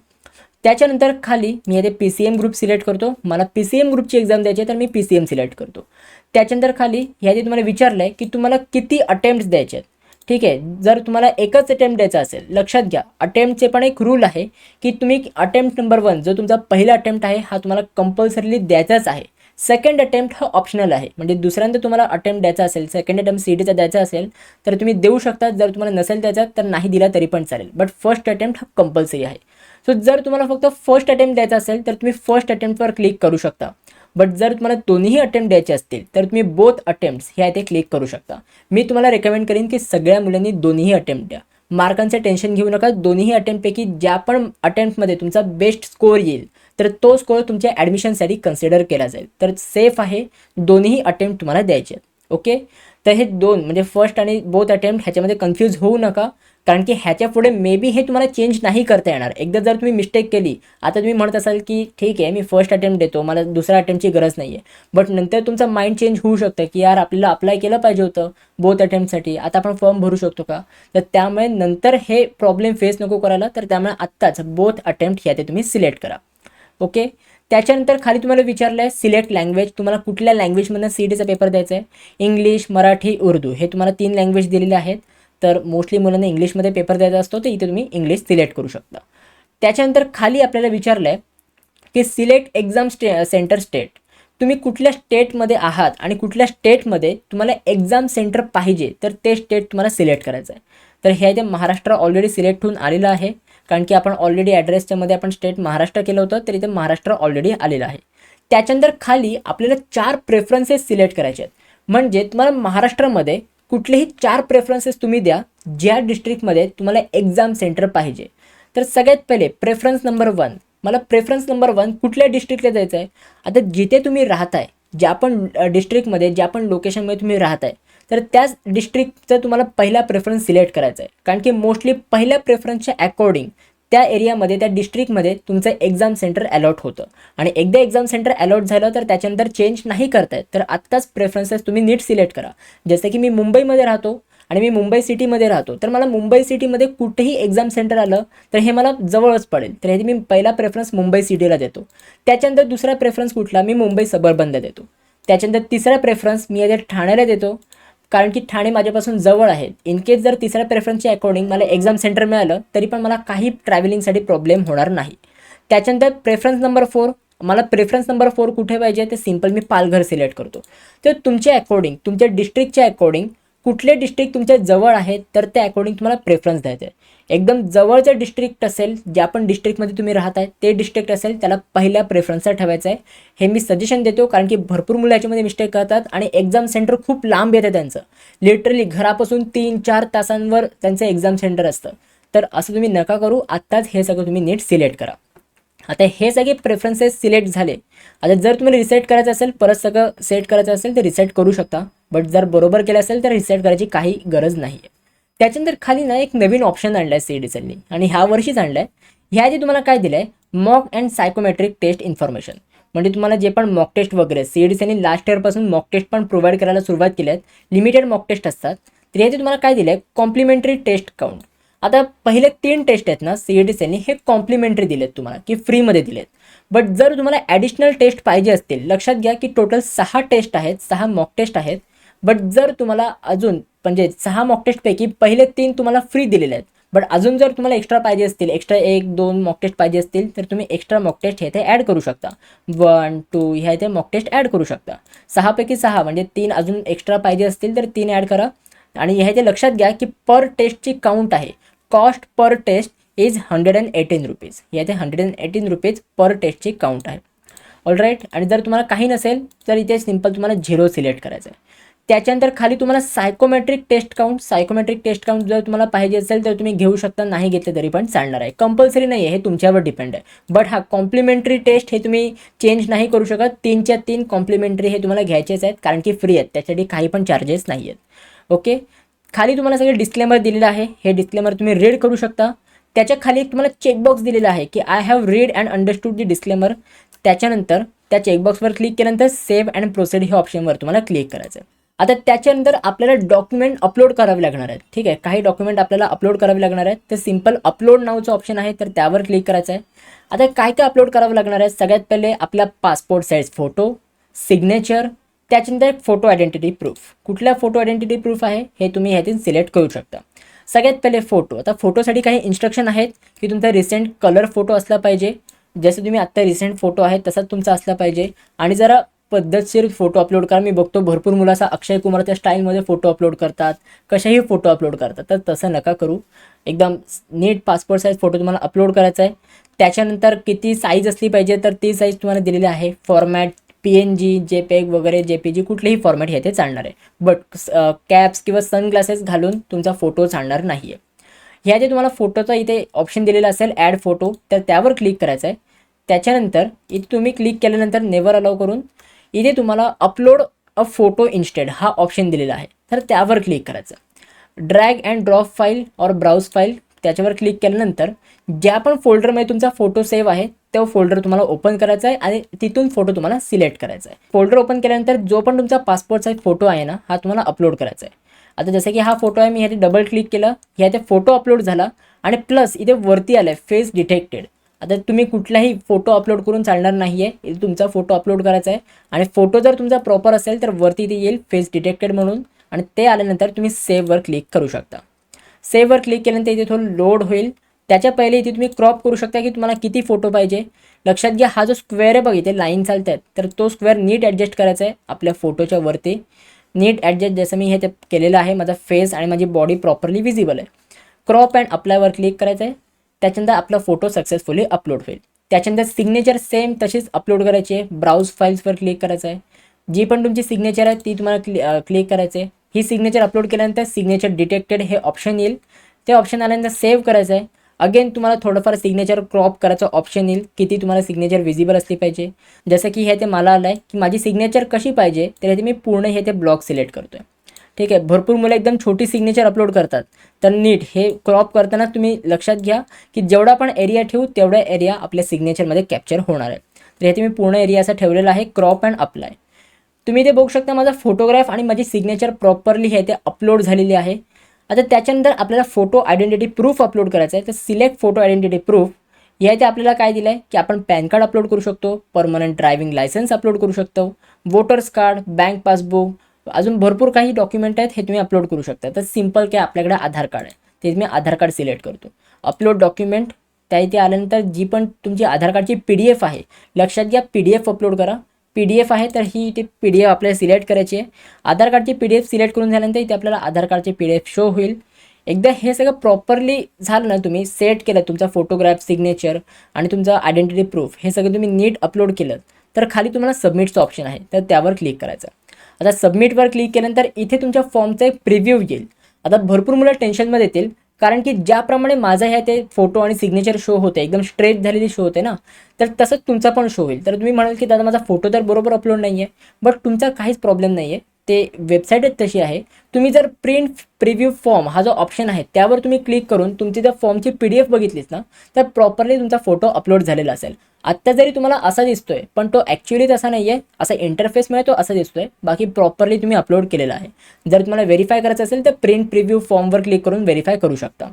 त्याच्यानंतर खाली मी येथे PCM ग्रुप सिलेक्ट करतो, मला PCM ग्रुपची एक्झाम द्यायची आहे तर मी PCM सिलेक्ट करतो. त्याच्यानंतर खाली ह्याचे तुम्हाला विचारलं आहे की तुम्हाला किती अटेम्प्ट्स द्यायचे आहेत. ठीक आहे, जर तुम्हाला एकच अटेम्प्ट द्यायचा असेल, लक्षात घ्या अटेम्प्टचे पण एक रूल आहे की तुम्ही अटेम्प्ट नंबर 1 जो तुमचा पहिला अटेम्प्ट आहे हा तुम्हाला कंपल्सरीली द्यायचाच आहे. सेकंड अटेम्प्ट हा ऑप्शनल आहे, म्हणजे दुसऱ्यांदा तुम्हाला अटेम्प्ट द्यायचा असेल, सेकंड अटेम्प्ट CETचा द्यायचा असेल तर तुम्ही देऊ शकता, जर तुम्हाला नसेल द्यायचा तर नाही दिला तरी पण चालेल, बट फर्स्ट अटेम्प्ट हा कंपल्सरी आहे. सो जर तुम्हाला फक्त फर्स्ट अटेम्प्ट द्यायचा असेल तर तुम्ही फर्स्ट अटेम्प्टवर क्लिक करू शकता, बट जर तुम्हाला दोन्ही अटेम्प्ट द्यायचे असतील तर तुम्ही बोथ अटेम्प्ट्स ह्या इथे क्लिक करू शकता. मी तुम्हाला रेकमेंड करीन की सगळ्या मुलांनी दोन्हीही अटेम्प्ट द्या. मार्कांचं टेन्शन घेऊ नका, दोन्हीही अटेम्प्टपैकी ज्या पण अटेम्प्टमध्ये तुमचा बेस्ट स्कोअर येईल तर तो स्कोअर तुमच्या ॲडमिशनसाठी कन्सिडर केला जाईल. तर सेफ आहे, दोन्हीही अटेम्प्ट तुम्हाला द्यायचे आहेत. ओके, तर हे दोन म्हणजे फर्स्ट आणि बोथ अटेम्प्ट ह्याच्यामध्ये कन्फ्यूज होऊ नका, कारण की ह्याच्या पुढे मे बी हे तुम्हाला चेंज नाही करता येणार. एकदा जर तुम्ही मिस्टेक केली, आता तुम्ही म्हणत असाल की ठीक आहे मी फर्स्ट अटेम्प्ट देतो, मला दुसऱ्या अटेम्प्टची गरज नाही आहे, बट नंतर तुमचा माइंड चेंज होऊ शकतं की यार आपल्याला अप्लाय केलं पाहिजे होतं बोथ अटेम्प्टसाठी, आता आपण फॉर्म भरू शकतो का. तर त्यामुळे नंतर हे प्रॉब्लेम फेस नको करायला, तर त्यामुळे आत्ताच बोथ अटेम्प्ट ह्या ते तुम्ही सिलेक्ट करा. ओके, त्याच्यानंतर खाली तुम्हाला विचारलं आहे सिलेक्ट लँग्वेज, तुम्हाला कुठल्या लँग्वेजमधून CETचा पेपर द्यायचा आहे. इंग्लिश, मराठी, उर्दू हे तुम्हाला 3 लँग्वेज दिलेले आहेत. तर मोस्टली मुलांना इंग्लिशमध्ये पेपर द्यायचा असतो, तर इथे तुम्ही इंग्लिश सिलेक्ट करू शकता. त्याच्यानंतर खाली आपल्याला विचारलं आहे की सिलेक्ट एक्झाम सेंटर स्टेट, तुम्ही कुठल्या स्टेटमध्ये आहात आणि कुठल्या स्टेटमध्ये तुम्हाला एक्झाम सेंटर पाहिजे तर ते स्टेट तुम्हाला सिलेक्ट करायचं आहे. तर हे इथे महाराष्ट्र ऑलरेडी सिलेक्ट होऊन आलेलं आहे, कारण की आपण ऑलरेडी ॲड्रेसच्यामध्ये आपण स्टेट महाराष्ट्र केलं होतं, तर इथे महाराष्ट्र ऑलरेडी आलेलं आहे. त्याच्यानंतर खाली आपल्याला 4 प्रेफरन्सेस सिलेक्ट करायचे आहेत, म्हणजे तुम्हाला महाराष्ट्रामध्ये कुठलेही 4 प्रेफरन्सेस तुम्ही द्या ज्या डिस्ट्रिक्टमध्ये तुम्हाला एक्झाम सेंटर पाहिजे. तर सगळ्यात पहिले प्रेफरन्स नंबर 1, मला प्रेफरन्स नंबर 1 कुठल्या डिस्ट्रिक्टला जायचं आहे. आता जिथे तुम्ही राहताय, ज्या पण डिस्ट्रिक्टमध्ये ज्या पण लोकेशनमध्ये तुम्ही राहताय, तर त्याच डिस्ट्रिक्टचा तुम्हाला पहिला प्रेफरन्स सिलेक्ट करायचा आहे, कारण की मोस्टली पहिल्या प्रेफरन्सच्या अकॉर्डिंग त्या एरियामध्ये त्या डिस्ट्रिक्टमध्ये तुमचं एक्झाम सेंटर अलॉट होतं, आणि एकदा एक्झाम सेंटर अलॉट झालं तर त्याच्यानंतर चेंज नाही करतायत. तर आत्ताच प्रेफरन्सेस तुम्ही नीट सिलेक्ट करा. जसं की मी मुंबईमध्ये राहतो आणि मी मुंबई सिटीमध्ये राहतो, तर मला मुंबई सिटीमध्ये कुठेही एक्झाम सेंटर आलं तर हे मला जवळच पडेल, तर हे मी पहिला प्रेफरन्स मुंबई सिटीला देतो. त्याच्यानंतर दुसरा प्रेफरन्स कुठला, मी मुंबई सबअर्बनला देतो. त्याच्यानंतर तिसरा प्रेफरन्स मी आता ठाण्याला देतो, कारण की ठाणे माझ्यापासून जवळ आहे. इन केस जर तिसऱ्या प्रेफरन्सच्या अकॉर्डिंग मला एक्झाम सेंटर मिळालं तरी पण मला काही ट्रॅव्हलिंगसाठी प्रॉब्लेम होणार नाही. त्याच्यानंतर प्रेफरन्स नंबर 4, मला प्रेफरन्स नंबर 4 कुठे पाहिजे ते सिंपल मी पालघर सिलेक्ट करतो. तर तुमच्या अकॉर्डिंग, तुमच्या डिस्ट्रिक्टच्या अकॉर्डिंग कुठले डिस्ट्रिक्ट तुमच्या जवळ आहेत तर त्या अकॉर्डिंग तुम्हाला प्रेफरन्स द्यायचं आहे. एकदम जवळचं डिस्ट्रिक्ट असेल, ज्या पण डिस्ट्रिक्टमध्ये तुम्ही राहत आहे ते डिस्ट्रिक्ट असेल त्याला पहिल्या प्रेफरन्सला ठेवायचं आहे. हे मी सजेशन देतो, कारण की भरपूर मुलं याच्यामध्ये मिस्टेक करतात आणि एक्झाम सेंटर खूप लांब येतं त्यांचं, लिटरली घरापासून 3-4 तासांवर त्यांचं एक्झाम सेंटर असतं. तर असं तुम्ही नका करू, आत्ताच हे सगळं तुम्ही नीट सिलेक्ट करा. आता हे सगळे प्रेफरन्सेस सिलेक्ट झाले. आता जर तुम्हाला रिसेट करायचं असेल, परत सगळं सेट करायचं असेल तर रिसेट करू शकता, बट जर बरोबर केलं असेल तर रिसेट करायची काही गरज नाही आहे. त्याच्यानंतर खाली ना एक नवीन ऑप्शन आणला आहे CETCनी, आणि ह्या वर्षीच आणलं आहे. ह्याआधी तुम्हाला काय दिलं आहे, mock and psychometric test information, म्हणजे तुम्हाला जे पण मॉक टेस्ट वगैरे CETCनी लास्ट इयरपासून मॉक टेस्ट पण प्रोव्हाइड करायला सुरुवात केली आहेत. लिमिटेड मॉक टेस्ट असतात. तर याची तुम्हाला काय दिलं आहे, कॉम्प्लिमेंटरी टेस्ट काउंट. आता पहिले 3 टेस्ट आहेत ना CETCनी हे कॉम्प्लिमेंटरी दिलेत तुम्हाला, की फ्रीमध्ये दिलेत. बट जर तुम्हाला ॲडिशनल टेस्ट पाहिजे असतील, लक्षात घ्या की टोटल 6 टेस्ट आहेत, 6 मॉक टेस्ट आहेत. बट जर तुम्हाला अजून म्हणजे 6 मॉक टेस्टपैकी पहिले 3 तुम्हाला फ्री दिलेले आहेत, बट अजून जर तुम्हाला एक्स्ट्रा पाहिजे असतील, एक्स्ट्रा 1-2 मॉक टेस्ट पाहिजे असतील तर तुम्ही एक्स्ट्रा मॉक टेस्ट हे ॲड करू शकता. 1-2 ह्या इथे मॉक टेस्ट ॲड करू शकता. 6 पैकी 6 म्हणजे 3 अजून एक्स्ट्रा पाहिजे असतील तर 3 ॲड करा. आणि ह्या इथे लक्षात घ्या की पर टेस्टची काउंट आहे, cost per test is 118 rupees. याथे 118 रुपीज पर टेस्टची काउंट आहे. ऑलराईट, आणि जर तुम्हाला काही नसेल तर इथे सिंपल तुम्हाला 0 सिलेक्ट करायचं आहे. त्याच्यानंतर खाली तुम्हाला सायकोमेट्रिक टेस्ट काउंट जर तुम्हाला पाहिजे असेल तर तुम्ही घेऊ शकता, नाही घेतले तरी पण चालणार आहे. कंपल्सरी नाही आहे, हे तुमच्यावर डिपेंड आहे. बट हा कॉम्प्लिमेंटरी टेस्ट हे तुम्ही चेंज नाही करू शकत. 3च्या 3 कॉम्प्लिमेंटरी हे तुम्हाला घ्यायचेच आहेत, कारण की फ्री आहेत, त्याच्यासाठी काही पण चार्जेस नाही आहेत. ओके, खाली तुम्हाला सगळे डिस्क्लेमर दिलेलं आहे, हे डिस्क्लेमर तुम्ही रीड करू शकता. त्याच्या खाली एक तुम्हाला चेकबॉक्स दिलेला आहे की I have read and understood the disclaimer. त्याच्यानंतर त्या चेकबॉक्सवर क्लिक केल्यानंतर सेव्ह अँड प्रोसीड हे ऑप्शनवर तुम्हाला क्लिक करायचं आहे. आता त्याच्यानंतर आपल्याला डॉक्युमेंट अपलोड करावे लागणार आहेत. ठीक आहे, काही डॉक्युमेंट आपल्याला अपलोड करावे लागणार आहेत. तर सिंपल अपलोड नावचं ऑप्शन आहे, तर त्यावर क्लिक करायचं आहे. आता काय काय अपलोड करावं लागणार आहे, सगळ्यात पहिले आपला पासपोर्ट साईज फोटो, सिग्नेचर, त्याच्यानंतर एक फोटो आयडेंटिटी प्रूफ. कुठला फोटो आयडेंटिटी प्रूफ आहे हे तुम्ही ह्यातून सिलेक्ट करू शकता. सगळ्यात पहिले फोटो. आता फोटोसाठी काही इन्स्ट्रक्शन आहेत की तुमचा रिसेंट कलर फोटो असला पाहिजे, जसं तुम्ही आत्ता रिसेंट फोटो आहे तसाच तुमचा असला पाहिजे, आणि जरा पद्धतशीर फोटो अपलोड करा. मी बघतो भरपूर मुलं असा अक्षय कुमारच्या स्टाईलमध्ये फोटो अपलोड करतात, कशाही फोटो अपलोड करतात. तर तसं नका करू. एकदम नीट पासपोर्ट साईज फोटो तुम्हाला अपलोड करायचा आहे. त्याच्यानंतर किती साईज असली पाहिजे, तर ती साईज तुम्हाला दिलेली आहे. फॉर्मॅट PNG, JPEG वगैरे JPG कुठलेही फॉर्मॅट हे ते चालणार आहे. बट कॅप्स किंवा सनग्लासेस घालून तुमचा फोटो चालणार नाही आहे. ह्या जे तुम्हाला फोटोचा इथे ऑप्शन दिलेला असेल ॲड फोटो, तर त्यावर क्लिक करायचं आहे. त्याच्यानंतर इथे तुम्ही क्लिक केल्यानंतर नेवर अलाउ करून इथे तुम्हाला अपलोड अ फोटो इन्स्टेड हा ऑप्शन दिलेला आहे, तर त्यावर क्लिक करायचं. ड्रॅग अँड ड्रॉप फाईल और ब्राउज फाईल त्याच्यावर क्लिक केल्यानंतर ज्या पण फोल्डरमध्ये तुमचा फोटो सेव्ह आहे तो फोल्डर तुम्हाला ओपन करायचा आहे आणि तिथून फोटो तुम्हाला सिलेक्ट करायचा आहे. फोल्डर ओपन केल्यानंतर जो पण तुमचा पासपोर्ट साईज फोटो आहे ना, हा तुम्हाला अपलोड करायचा आहे. आता जसं की हा फोटो आहे, मी ह्याचे डबल क्लिक केलं, ह्याचे फोटो अपलोड झाला आणि प्लस इथे वरती आलं आहे फेस डिटेक्टेड. आता तुम्ही कुठलाही फोटो अपलोड करून चालणार नाही आहे, इथे तुमचा फोटो अपलोड करायचा आहे आणि फोटो जर तुमचा प्रॉपर असेल तर वरती इथे येईल फेस डिटेक्टेड म्हणून आणि ते आल्यानंतर तुम्ही सेव्हवर क्लिक करू शकता. सेव्हवर क्लिक केल्यानंतर इथे थोडं लोड होईल. त्याच्या पहिले इथे तुम्ही क्रॉप करू शकता की तुम्हाला किती फोटो पाहिजे. लक्षात घ्या हा जो स्क्वेअर आहे बघ इथे लाईन चालत आहेत, तर तो स्क्वेअर नीट ॲडजस्ट करायचा आहे आपल्या फोटोच्या वरती. नीट ॲडजस्ट जसं मी हे ते केलेलं आहे, माझा फेस आणि माझी बॉडी प्रॉपरली विजिबल आहे. क्रॉप अँड अप्लायवर क्लिक करायचं आहे. त्याच्यानंतर आपला फोटो सक्सेसफुली अपलोड होईल. त्याच्यानंतर सिग्नेचर सेम तशीच अपलोड करायची आहे. ब्राउज फाईल्सवर क्लिक करायचं आहे. जी पण तुमची सिग्नेचर आहे ती तुम्हाला क्लिक करायचं आहे. ही सिग्नेचर अपलोड केल्यानंतर सिग्नेचर डिटेक्टेड हे ऑप्शन येईल. ते ऑप्शन आल्यानंतर सेव्ह करायचं आहे. अगेन तुम्हाला थोडंफार सिग्नेचर क्रॉप करायचं ऑप्शन येईल, किती तुम्हाला सिग्नेचर विजिबल असली पाहिजे. जसं की हे ते मला आलं आहे की माझी सिग्नेचर कशी पाहिजे, तर हे मी पूर्ण हे ते ब्लॉक सिलेक्ट करतो आहे. ठीक आहे. भरपूर मुलं एकदम छोटी सिग्नेचर अपलोड करतात, तर नीट हे क्रॉप करताना तुम्ही लक्षात घ्या की जेवढा पण एरिया ठेवू तेवढा एरिया आपल्या सिग्नेचरमध्ये कॅप्चर होणार आहे. तर हे मी पूर्ण एरिया असा ठेवलेला आहे. क्रॉप अँड अप्लाय तुम्ही ते बघू शकता. माझा फोटोग्राफ आणि माझी सिग्नेचर प्रॉपरली हे ते अपलोड झालेली आहे. आता त्याच्यानंतर आपल्याला फोटो आयडेंटिटी प्रूफ अपलोड करायचा आहे. तर सिलेक्ट फोटो आयडेंटिटी प्रूफ या ते आपल्याला काय दिलं आहे की आपण पॅन कार्ड अपलोड करू शकतो, परमनंट ड्रायव्हिंग लायसन्स अपलोड करू शकतो, वोटर्स कार्ड, बँक पासबुक, अजून भरपूर काही डॉक्युमेंट आहेत हे तुम्ही अपलोड करू शकता. तर सिम्पल काय आपल्याकडे आधार कार्ड आहे, ते मी आधार कार्ड सिलेक्ट करतो. अपलोड डॉक्युमेंट त्या इथे आल्यानंतर जी पण तुमची आधार कार्डची PDF आहे, लक्षात घ्या PDF अपलोड करा. PDF आहे तर ही इथे PDF आपल्याला सिलेक्ट करायची आहे. आधार कार्डची PDF सिलेक्ट करून झाल्यानंतर इथे आपल्याला आधार कार्डचे PDF शो होईल. एकदा हे सगळं प्रॉपरली झालं ना, तुम्ही सेट केलं तुमचा फोटोग्राफ, सिग्नेचर आणि तुमचा आयडेंटिटी प्रूफ हे सगळं तुम्ही नीट अपलोड केलं, तर खाली तुम्हाला सबमिटचं ऑप्शन आहे, तर त्यावर क्लिक करायचं. आता सबमिटवर क्लिक केल्यानंतर इथे तुमच्या फॉर्मचा एक प्रिव्ह्यू येईल. आता भरपूर मुलं टेन्शनमध्ये येतील, कारण की ज्याप्रमाणे माझं हे ते फोटो आणि सिग्नेचर शो होते, एकदम स्ट्रेट झालेली शो होते ना, तर तसंच तुमचा पण शो होईल. तर तुम्ही म्हणाल की दादा माझा फोटो तर बरोबर अपलोड नाही आहे, बट तुमचा काहीच प्रॉब्लेम नाही आहे. ते वेबसाईटच तशी आहे. तुम्ही जर प्रिंट प्रिव्ह्यू फॉर्म हा जो ऑप्शन आहे त्यावर तुम्ही क्लिक करून तुमची जर फॉर्मची PDF बघितलीच ना, तर प्रॉपरली तुमचा फोटो अपलोड झालेला असेल. आत्ता जरी तुम्हाला असा दिसतोय, पण तो ॲक्च्युअली तसा नाही आहे. असा इंटरफेसमध्ये तो असा दिसतोय, बाकी प्रॉपरली तुम्ही अपलोड केलेला आहे. जर तुम्हाला व्हेरीफाय करायचं असेल तर प्रिंट प्रिव्ह्यू फॉर्मवर क्लिक करून व्हेरीफाय करू शकता.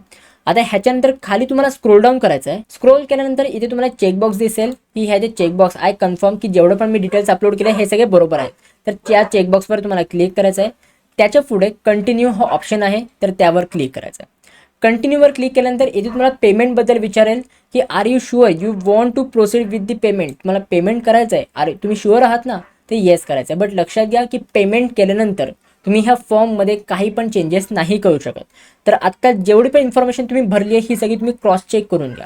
आता ह्याच्यानंतर खाली तुम्हाला स्क्रोल डाऊन करायचं आहे. स्क्रोल केल्यानंतर इथे तुम्हाला चेकबॉक्स दिसेल की ह्याचे चेकबॉक्स आय कन्फर्म की जेवढं पण मी डिटेल्स अपलोड केले हे सगळे बरोबर आहेत. तर त्या चेकबॉक्सवर तुम्हाला क्लिक करायचं आहे. त्याच्या पुढे कंटिन्यू हा ऑप्शन आहे, तर त्यावर क्लिक करायचं आहे. कंटिन्यूवर क्लिक केल्यानंतर इथे तुम्हाला पेमेंटबद्दल विचारेल की are you sure you want to proceed with the payment. तुम्हाला पेमेंट करायचं आहे, अरे तुम्ही शुअर आहात ना, ते येस करायचं आहे. बट लक्षात घ्या की पेमेंट केल्यानंतर तुम्ही ह्या फॉर्ममध्ये काही पण चेंजेस नाही करू शकत. तर आत्ता जेवढी पण इन्फॉर्मेशन तुम्ही भरली आहे ही सगळी तुम्ही क्रॉस चेक करून घ्या.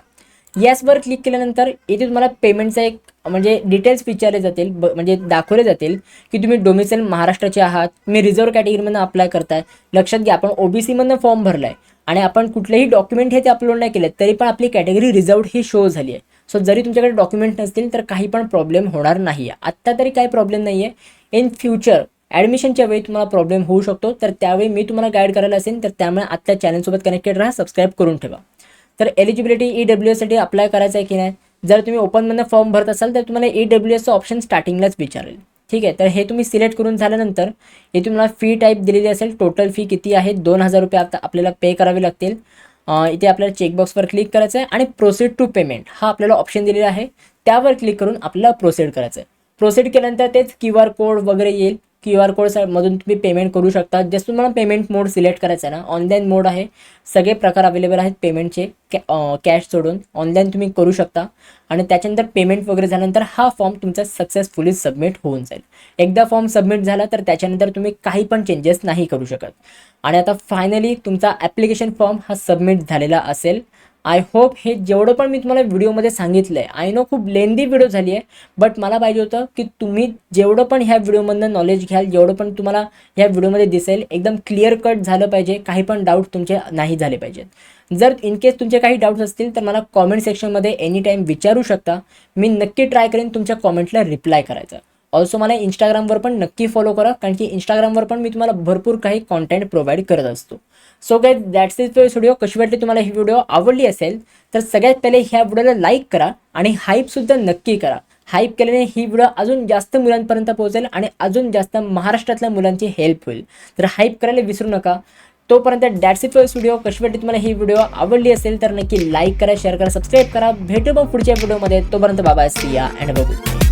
येसवर क्लिक केल्यानंतर इथे तुम्हाला पेमेंटचा एक म्हणजे डिटेल्स विचारले जातील, म्हणजे दाखवले जातील की तुम्ही डोमिसाईल महाराष्ट्राचे आहात, तुम्ही रिझर्व्ह कॅटेगरीमधून अप्लाय करताय. लक्षात घ्या आपण OBCमधनं फॉर्म भरला आहे आणि आपण कुठलेही डॉक्युमेंट हे ते अपलोड नाही केले, तरी पण आपली कॅटेगरी रिझर्व्ड ही शो झाली आहे. सो जरी तुमच्याकडे डॉक्युमेंट नसतील तर काही पण प्रॉब्लेम होणार नाही आहे. आत्ता तरी काही प्रॉब्लेम नाही आहे. इन फ्युचर ॲडमिशनच्या वेळी तुम्हाला प्रॉब्लेम होऊ शकतो, तर त्यावेळी मी तुम्हाला गाईड करायला असेल. तर त्यामुळे आत्ता चॅनलसोबत कनेक्टेड राहा, सबस्क्राईब करून ठेवा. तर एलिजिबिलिटी EWSसाठी अप्लाय करायचं आहे की नाही, जर तुम्ही ओपनमधनं फॉर्म भरत असाल तर तुम्हाला EWSचं ऑप्शन स्टार्टिंगलाच विचारेल. ठीक आहे. तर हे तुम्ही सिलेक्ट करून झाल्यानंतर हे तुम्हाला फी टाईप दिलेली असेल. टोटल फी किती आहे, 2000 रुपये आता आपल्याला पे करावे लागतील. इथे आपल्याला चेकबॉक्सवर क्लिक करायचं आहे आणि प्रोसीड टू पेमेंट हा आपल्याला ऑप्शन दिलेला आहे, त्यावर क्लिक करून आपल्याला प्रोसीड करायचं आहे. प्रोसीड केल्यानंतर तेच QR कोड वगैरे येईल. QR कोडमधून तुम्ही पेमेंट करू शकता. जस्ट तुम्हाला पेमेंट मोड सिलेक्ट करायचा आहे ना, ऑनलाईन मोड आहे, सगळे प्रकार अवेलेबल आहेत पेमेंटचे. कॅश सोडून ऑनलाईन तुम्ही करू शकता आणि त्याच्यानंतर पेमेंट वगैरे झाल्यानंतर हा फॉर्म तुमचा सक्सेसफुली सबमिट होऊन जाईल. एकदा फॉर्म सबमिट झाला तर त्याच्यानंतर तुम्ही काही पण चेंजेस नाही करू शकत. आणि आता फायनली तुमचा ॲप्लिकेशन फॉर्म हा सबमिट झालेला असेल. आय होप हे जेवढं पण मी तुम्हाला व्हिडिओमध्ये सांगितलं आहे, आय नो खूप लेंदी व्हिडिओ झाली आहे, बट मला पाहिजे होतं की तुम्ही जेवढं पण ह्या व्हिडिओमधनं नॉलेज घ्याल, जेवढं पण तुम्हाला ह्या व्हिडिओमध्ये दिसेल एकदम क्लिअर कट झालं पाहिजे, काही पण डाऊट तुमचे नाही झाले पाहिजेत. जर इन केस तुमचे काही डाऊट्स असतील तर मला कॉमेंट सेक्शनमध्ये एनी टाईम विचारू शकता. मी नक्की ट्राय करेन तुमच्या कॉमेंटला रिप्लाय करायचा. ऑल्सो मला इंस्टाग्रामवर पण नक्की फॉलो करा, कारण की इंस्टाग्रामवर पण मी तुम्हाला भरपूर काही कॉन्टेंट प्रोव्हाइड करत असतो. So guys that's it for video. कशी वाटली तुम्हाला ही व्हिडिओ? आवडली असेल तर सगळ्यात पहिले ह्या व्हिडिओला लाईक करा आणि हाईपसुद्धा नक्की करा. हाईप केल्याने ही व्हिडिओ अजून जास्त मुलांपर्यंत पोहोचेल आणि अजून जास्त महाराष्ट्रातल्या मुलांची हेल्प होईल. तर हाईप करायला विसरू नका. तोपर्यंत दॅट्स इट फॉर व्हिडिओ. कशी वाटली तुम्हाला ही व्हिडिओ? आवडली असेल तर नक्की लाईक करा, शेअर करा, सबस्क्राईब करा. भेटू मग पुढच्या व्हिडिओमध्ये. तोपर्यंत बाय, सी या अँड बाय.